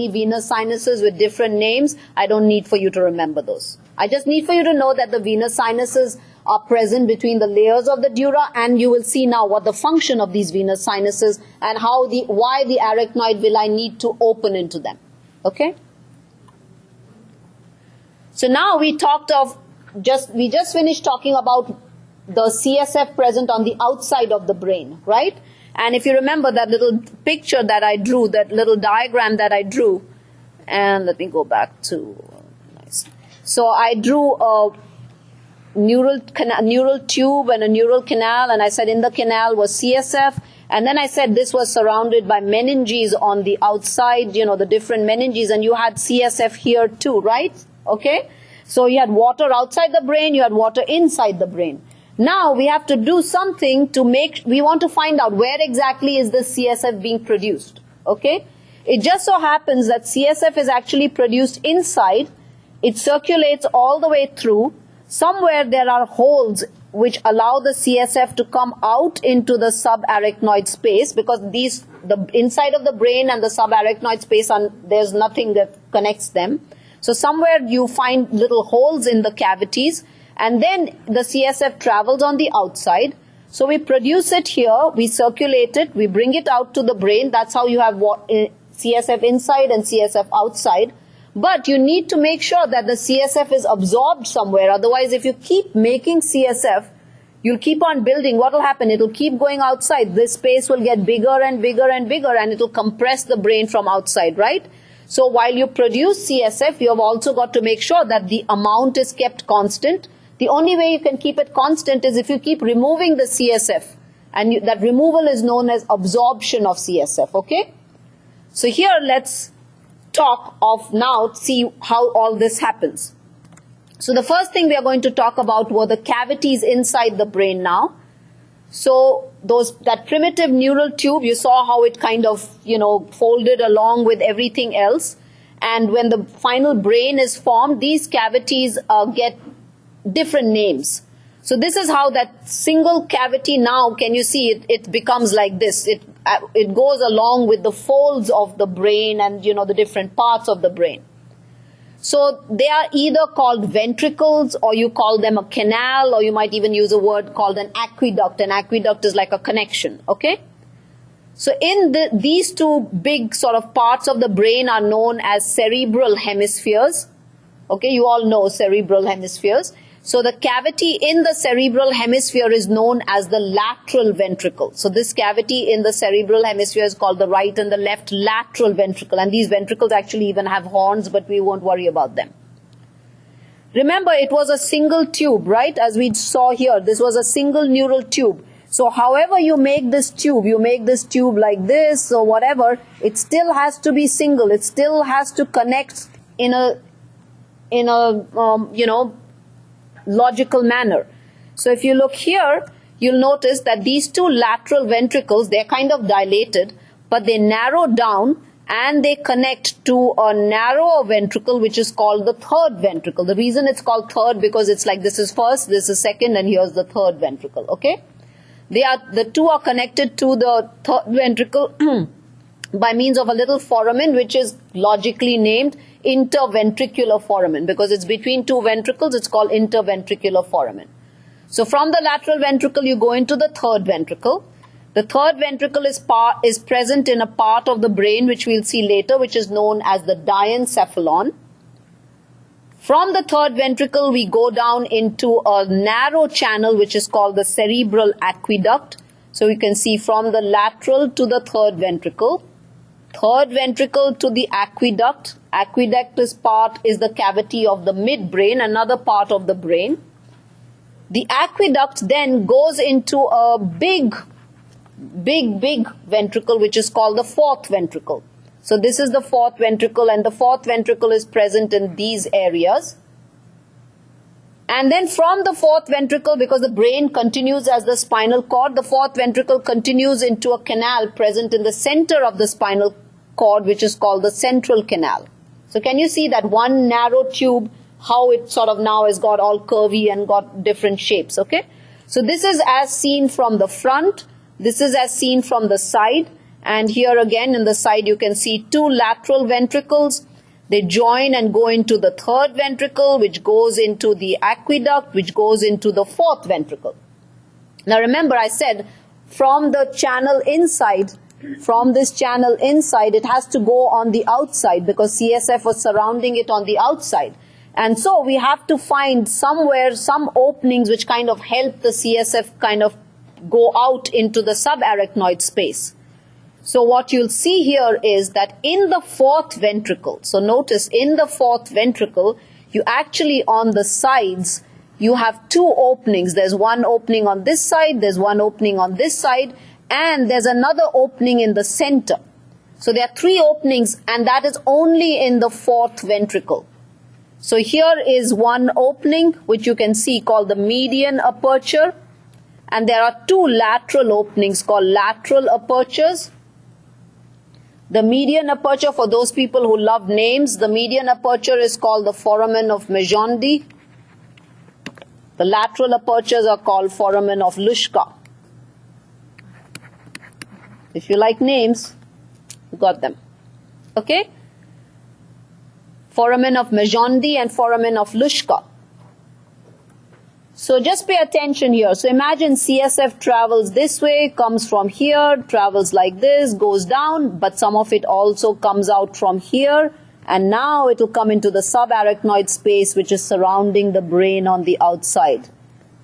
venous sinuses with different names. I don't need for you to remember those. I just need for you to know that the venous sinuses are present between the layers of the dura, and you will see now what the function of these venous sinuses and why the arachnoid villi need to open into them. Okay? So now we just finished talking about the CSF present on the outside of the brain, right? And if you remember that little picture that I drew, that little diagram that I drew, and let me go back to, nice. So I drew a neural tube and a neural canal, and I said in the canal was CSF, and then I said this was surrounded by meninges on the outside, the different meninges, and you had CSF here too, right? Okay? So you had water outside the brain, you had water inside the brain. Now we have to do something we want to find out where exactly is the CSF being produced. Okay? It just so happens that CSF is actually produced inside. It circulates all the way through. Somewhere there are holes which allow the CSF to come out into the subarachnoid space, because the inside of the brain and the subarachnoid space, there's nothing that connects them. So somewhere you find little holes in the cavities, and then the CSF travels on the outside. So we produce it here, we circulate it, we bring it out to the brain. That's how you have CSF inside and CSF outside. But you need to make sure that the CSF is absorbed somewhere. Otherwise, if you keep making CSF, you'll keep on building. What will happen? It will keep going outside. This space will get bigger and bigger and bigger, and it will compress the brain from outside, right? So while you produce CSF, you have also got to make sure that the amount is kept constant. The only way you can keep it constant is if you keep removing the CSF. And that removal is known as absorption of CSF, okay? So here let's see how all this happens. So the first thing we are going to talk about were the cavities inside the brain now. So that primitive neural tube, you saw how it kind of, folded along with everything else. And when the final brain is formed, these cavities get different names. So this is how that single cavity now, can you see it becomes like this. It goes along with the folds of the brain and, the different parts of the brain. So they are either called ventricles, or you call them a canal, or you might even use a word called an aqueduct. An aqueduct is like a connection, okay? So these two big sort of parts of the brain are known as cerebral hemispheres. Okay, you all know cerebral hemispheres. So the cavity in the cerebral hemisphere is known as the lateral ventricle. So this cavity in the cerebral hemisphere is called the right and the left lateral ventricle. And these ventricles actually even have horns, but we won't worry about them. Remember, it was a single tube, right? As we saw here, this was a single neural tube. So however you make this tube like this or whatever, it still has to be single. It still has to connect in a logical manner. So if you look here, you'll notice that these two lateral ventricles, they're kind of dilated, but they narrow down and they connect to a narrower ventricle, which is called the third ventricle. The reason it's called third, because it's like this is first, this is second, and here's the third ventricle, okay? The two are connected to the third ventricle by means of a little foramen, which is logically named interventricular foramen, because it's between two ventricles. It's called interventricular foramen. So from the lateral ventricle, you go into the third ventricle. The third ventricle is present in a part of the brain which we'll see later, which is known as the diencephalon. From the third ventricle, we go down into a narrow channel which is called the cerebral aqueduct. So you can see from the lateral to the third ventricle to the aqueduct. Aqueduct is the cavity of the midbrain, another part of the brain. The aqueduct then goes into a big ventricle which is called the fourth ventricle. So this is the fourth ventricle, and the fourth ventricle is present in these areas. And then from the fourth ventricle, because the brain continues as the spinal cord, the fourth ventricle continues into a canal present in the center of the spinal cord, which is called the central canal. So can you see that one narrow tube, how it sort of now has got all curvy and got different shapes, okay? So this is as seen from the front, this is as seen from the side, and here again in the side you can see two lateral ventricles. They join and go into the third ventricle, which goes into the aqueduct, which goes into the fourth ventricle. Now remember, I said from the channel inside, from this channel inside, it has to go on the outside because CSF was surrounding it on the outside. And so we have to find somewhere some openings which kind of help the CSF kind of go out into the subarachnoid space. So what you'll see here is that in the fourth ventricle, so notice in the fourth ventricle, you actually on the sides, you have two openings. There's one opening on this side, there's one opening on this side, and there's another opening in the center. So there are three openings, and that is only in the fourth ventricle. So here is one opening, which you can see called the median aperture, and there are two lateral openings called lateral apertures. The median aperture, for those people who love names, the median aperture is called the foramen of Magendie. The lateral apertures are called foramen of Luschka. If you like names, you got them. Okay? Foramen of Magendie and foramen of Luschka. So just pay attention here. So imagine CSF travels this way, comes from here, travels like this, goes down, but some of it also comes out from here, and now it will come into the subarachnoid space which is surrounding the brain on the outside.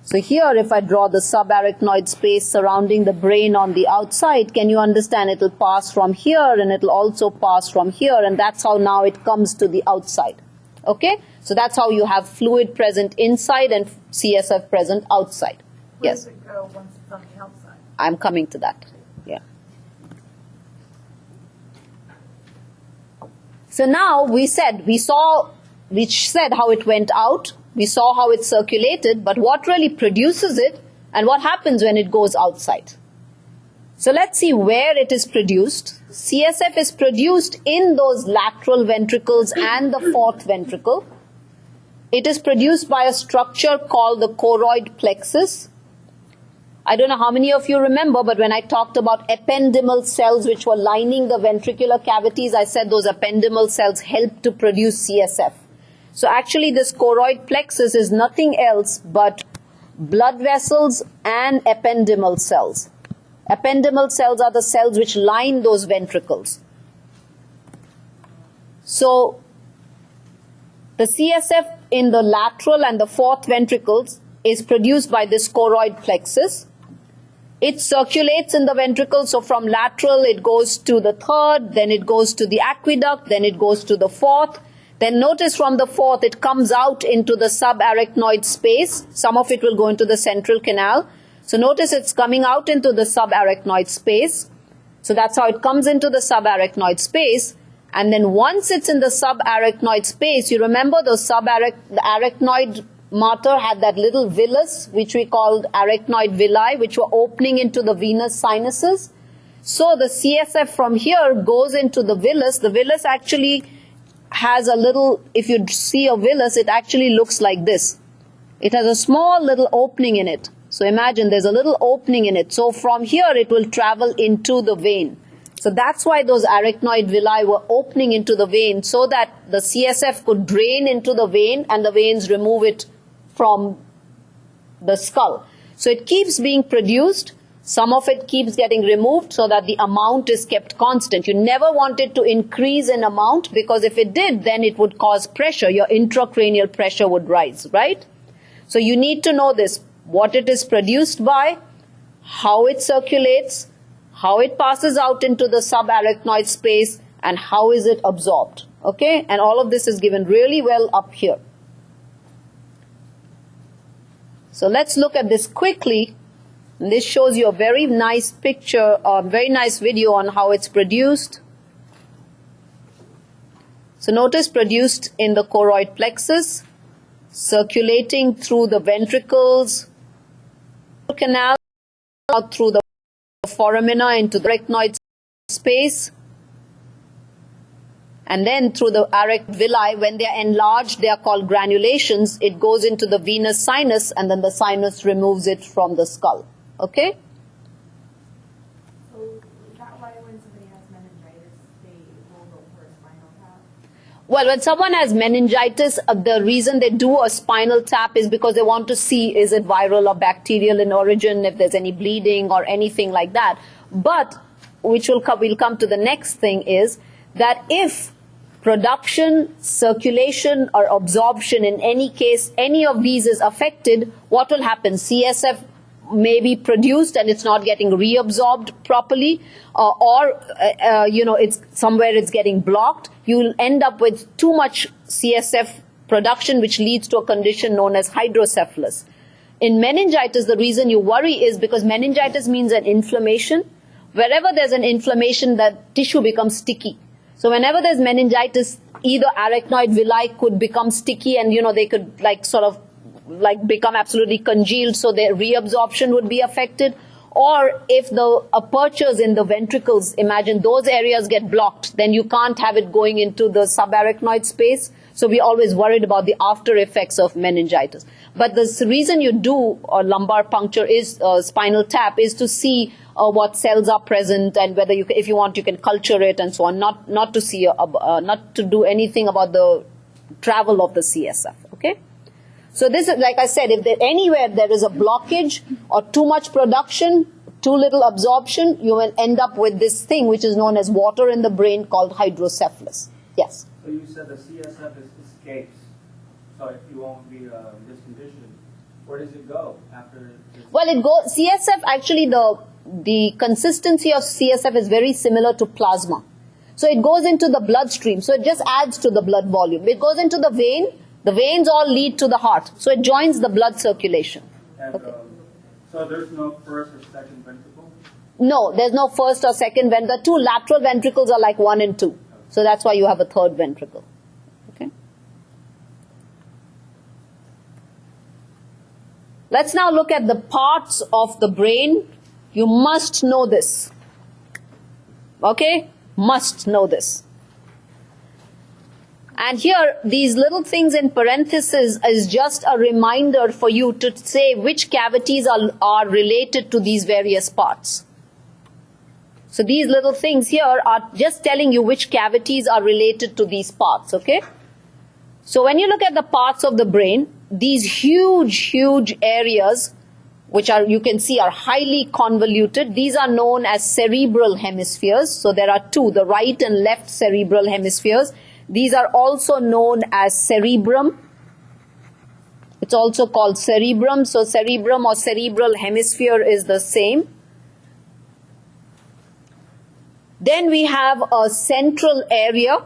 So here if I draw the subarachnoid space surrounding the brain on the outside, can you understand it will pass from here and it will also pass from here, and that's how now it comes to the outside. Okay? So that's how you have fluid present inside and CSF present outside. Where Yes? does it go once it's on the outside? I'm coming to that. Yeah. So now we said how it went out. We saw how it circulated, but what really produces it and what happens when it goes outside. So let's see where it is produced. CSF is produced in those lateral ventricles and the fourth ventricle. It is produced by a structure called the choroid plexus. I don't know how many of you remember, but when I talked about ependymal cells which were lining the ventricular cavities, I said those ependymal cells help to produce CSF. So actually this choroid plexus is nothing else but blood vessels and ependymal cells. Ependymal cells are the cells which line those ventricles. So the CSF in the lateral and the fourth ventricles is produced by this choroid plexus. It circulates in the ventricle, so from lateral it goes to the third, then it goes to the aqueduct, then it goes to the fourth. Then notice from the fourth it comes out into the subarachnoid space. Some of it will go into the central canal. So notice it's coming out into the subarachnoid space. So that's how it comes into the subarachnoid space. And then once it's in the subarachnoid space, you remember the arachnoid mater had that little villus, which we called arachnoid villi, which were opening into the venous sinuses. So the CSF from here goes into the villus. The villus actually has a little, if you see a villus, it actually looks like this. It has a small little opening in it. So imagine there's a little opening in it. So from here it will travel into the vein. So that's why those arachnoid villi were opening into the vein, so that the CSF could drain into the vein and the veins remove it from the skull. So it keeps being produced. Some of it keeps getting removed so that the amount is kept constant. You never want it to increase in amount, because if it did, then it would cause pressure. Your intracranial pressure would rise, right? So you need to know this, what it is produced by, how it circulates, how it passes out into the subarachnoid space, and how is it absorbed. Okay? And all of this is given really well up here. So let's look at this quickly. And this shows you a very nice picture, a very nice video on how it's produced. So notice produced in the choroid plexus, circulating through the ventricles, canal, out through the foramina into the arachnoid space, and then through the arachnoid villi. When they are enlarged, they are called granulations. It goes into the venous sinus, and then the sinus removes it from the skull. Okay? So is that why when somebody has meningitis, they will go for a spinal tap? Well, when someone has meningitis, the reason they do a spinal tap is because they want to see, is it viral or bacterial in origin, if there's any bleeding or anything like that. But, which we'll come to the next thing, is that if production, circulation, or absorption, in any case, any of these is affected, what will happen? CSF may be produced and it's not getting reabsorbed properly, it's somewhere it's getting blocked. You will end up with too much CSF production, which leads to a condition known as hydrocephalus. In meningitis, the reason you worry is because meningitis means an inflammation. Wherever there's an inflammation, that tissue becomes sticky. So whenever there's meningitis, either arachnoid villi could become sticky, and they could become absolutely congealed, so their reabsorption would be affected. Or if the apertures in the ventricles, imagine those areas get blocked, then you can't have it going into the subarachnoid space. So we're always worried about the after effects of meningitis. But the reason you do a lumbar puncture is spinal tap is to see what cells are present, and whether if you want, you can culture it and so on. Not to see not to do anything about the travel of the CSF. Okay. So this is, like I said, if anywhere there is a blockage or too much production, too little absorption, you will end up with this thing which is known as water in the brain called hydrocephalus. Yes? So you said the CSF escapes. So if you won't be this condition, where does it go after this? Well, it goes, CSF, actually the consistency of CSF is very similar to plasma. So it goes into the bloodstream. So it just adds to the blood volume. It goes into the vein. The veins all lead to the heart. So it joins the blood circulation. And, Okay. So there's no first or second ventricle? No, there's no first or second ventricle. The two lateral ventricles are like 1 and 2. So that's why you have a third ventricle. Okay. Let's now look at the parts of the brain. You must know this. Okay? Must know this. And here, these little things in parentheses is just a reminder for you to say which cavities are related to these various parts. So these little things here are just telling you which cavities are related to these parts, okay? So when you look at the parts of the brain, these huge areas, which you can see are highly convoluted, these are known as cerebral hemispheres. So there are two, the right and left cerebral hemispheres. These are also known as cerebrum. It's also called cerebrum. So cerebrum or cerebral hemisphere is the same. Then we have a central area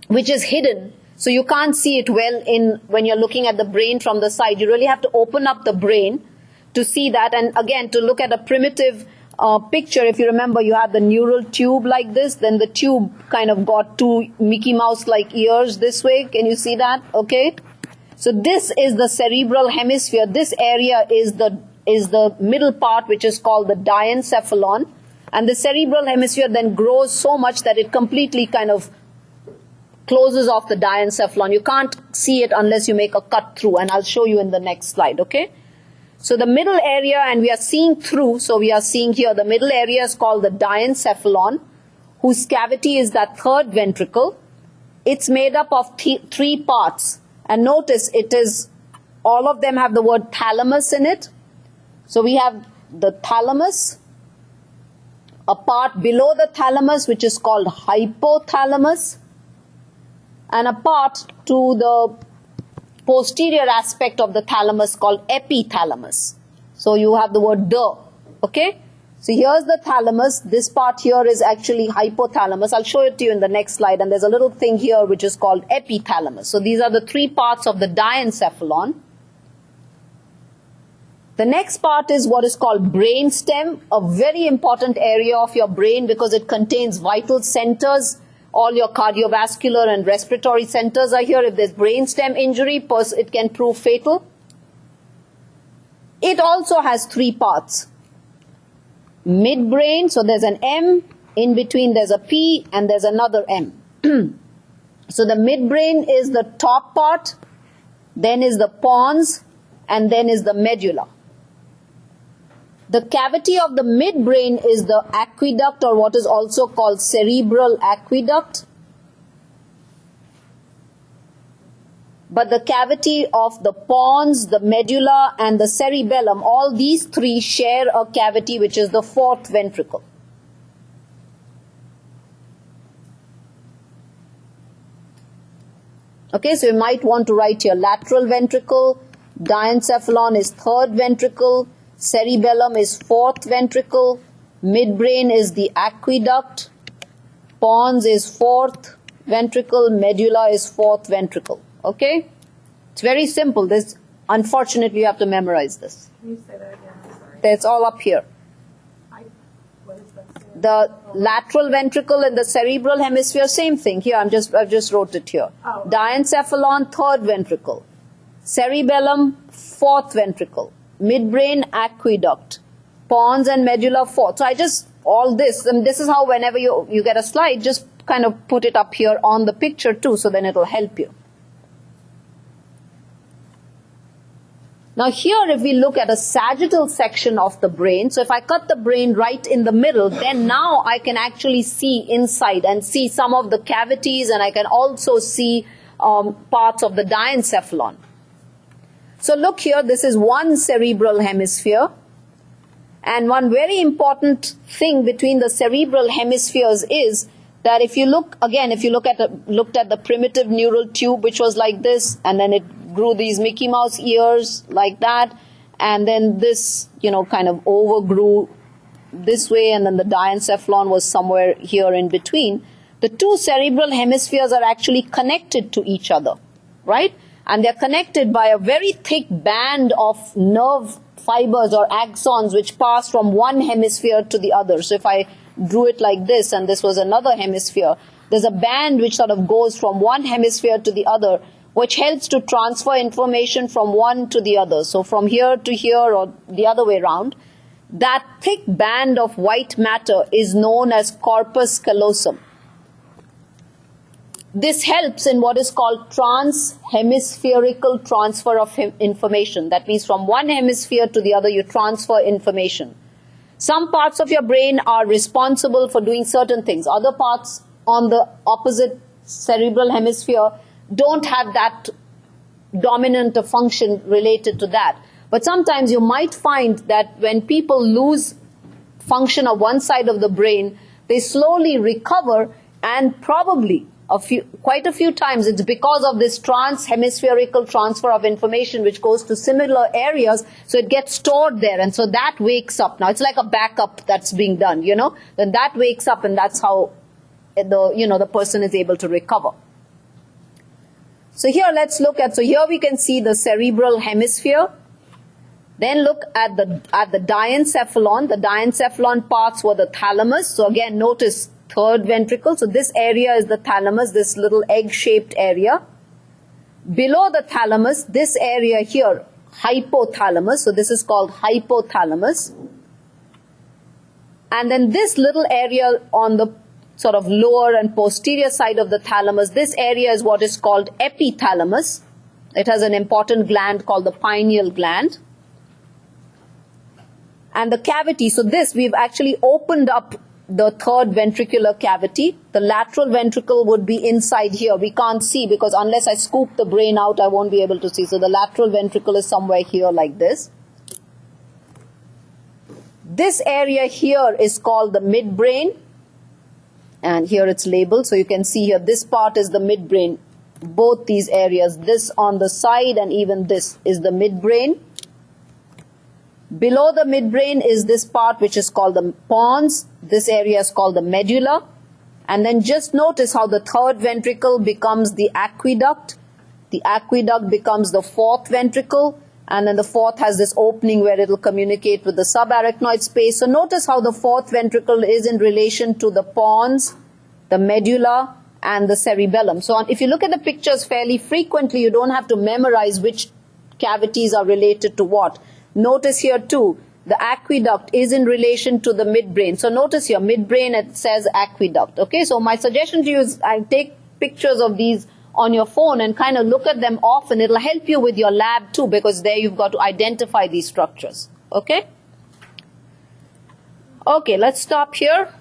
which is hidden. So you can't see it well when you're looking at the brain from the side. You really have to open up the brain to see that. And again, to look at a primitive picture, if you remember, you have the neural tube like this, then the tube kind of got two Mickey Mouse like ears this way. Can you see that? Okay. So this is the cerebral hemisphere. This area is the middle part, which is called the diencephalon. And the cerebral hemisphere then grows so much that it completely kind of closes off the diencephalon. You can't see it unless you make a cut through, and I'll show you in the next slide, okay? So the middle area, and we are seeing through, so we are seeing here, the middle area is called the diencephalon, whose cavity is that third ventricle. It's made up of three parts. And notice all of them have the word thalamus in it. So we have the thalamus, a part below the thalamus which is called hypothalamus, and a part to the posterior aspect of the thalamus called epithalamus. So you have the word the, okay? So here's the thalamus. This part here is actually hypothalamus. I'll show it to you in the next slide. And there's a little thing here which is called epithalamus. So these are the three parts of the diencephalon. The next part is what is called brainstem, a very important area of your brain because it contains vital centers. All your cardiovascular and respiratory centers are here. If there's brainstem injury, it can prove fatal. It also has three parts. Midbrain, so there's an M, in between there's a P, and there's another M. So the midbrain is the top part, then is the pons, and then is the medulla. The cavity of the midbrain is the aqueduct, or what is also called cerebral aqueduct. But the cavity of the pons, the medulla, and the cerebellum, all these three share a cavity which is the fourth ventricle. Okay, so you might want to write here lateral ventricle, diencephalon is third ventricle, cerebellum is fourth ventricle, midbrain is the aqueduct, pons is fourth ventricle, medulla is fourth ventricle. Okay? It's very simple. This, unfortunately, you have to memorize this. Can you say that again? I'm sorry. It's all up here. What is that? The lateral ventricle in the cerebral hemisphere, same thing. Here, I've just wrote it here. Oh. Diencephalon, third ventricle. Cerebellum, fourth ventricle. Midbrain, aqueduct. Pons and medulla, fourth. So I just, all this, and this is how whenever you get a slide, just kind of put it up here on the picture too, so then it'll help you. Now here, if we look at a sagittal section of the brain, so if I cut the brain right in the middle, then now I can actually see inside and see some of the cavities, and I can also see parts of the diencephalon. So look here, this is one cerebral hemisphere. And one very important thing between the cerebral hemispheres is that if you look, again, if you looked at the primitive neural tube, which was like this, and then it grew these Mickey Mouse ears like that, and then this, kind of overgrew this way, and then the diencephalon was somewhere here in between. The two cerebral hemispheres are actually connected to each other, right? And they're connected by a very thick band of nerve fibers or axons which pass from one hemisphere to the other. So if I drew it like this, and this was another hemisphere, there's a band which sort of goes from one hemisphere to the other, which helps to transfer information from one to the other. So from here to here, or the other way around. That thick band of white matter is known as corpus callosum. This helps in what is called transhemispherical transfer of information. That means from one hemisphere to the other, you transfer information. Some parts of your brain are responsible for doing certain things. Other parts on the opposite cerebral hemisphere don't have that dominant a function related to that. But sometimes you might find that when people lose function of one side of the brain, they slowly recover, and probably quite a few times it's because of this transhemispherical transfer of information which goes to similar areas, so it gets stored there, and so that wakes up. Now it's like a backup that's being done, then that wakes up, and that's how the person is able to recover. So here let's look at, so here we can see the cerebral hemisphere. Then look at the diencephalon. The diencephalon parts were the thalamus. So again, notice third ventricle. So this area is the thalamus, this little egg-shaped area. Below the thalamus, this area here, hypothalamus. So this is called hypothalamus. And then this little area on the sort of lower and posterior side of the thalamus, this area is what is called epithalamus. It has an important gland called the pineal gland. And the cavity, so this, we've actually opened up the third ventricular cavity. The lateral ventricle would be inside here. We can't see because unless I scoop the brain out, I won't be able to see. So the lateral ventricle is somewhere here like this. This area here is called the midbrain, and here it's labeled, so you can see here this part is the midbrain. Both these areas, this on the side and even this is the midbrain. Below the midbrain is this part which is called the pons. This area is called the medulla. And then just notice how the third ventricle becomes the aqueduct. The aqueduct becomes the fourth ventricle. And then the fourth has this opening where it will communicate with the subarachnoid space. So notice how the fourth ventricle is in relation to the pons, the medulla, and the cerebellum. So if you look at the pictures fairly frequently, you don't have to memorize which cavities are related to what. Notice here too, the aqueduct is in relation to the midbrain. So notice here, midbrain, it says aqueduct. Okay, so my suggestion to you is I take pictures of these on your phone and kind of look at them often. It'll help you with your lab too, because there you've got to identify these structures. Okay? Okay, let's stop here.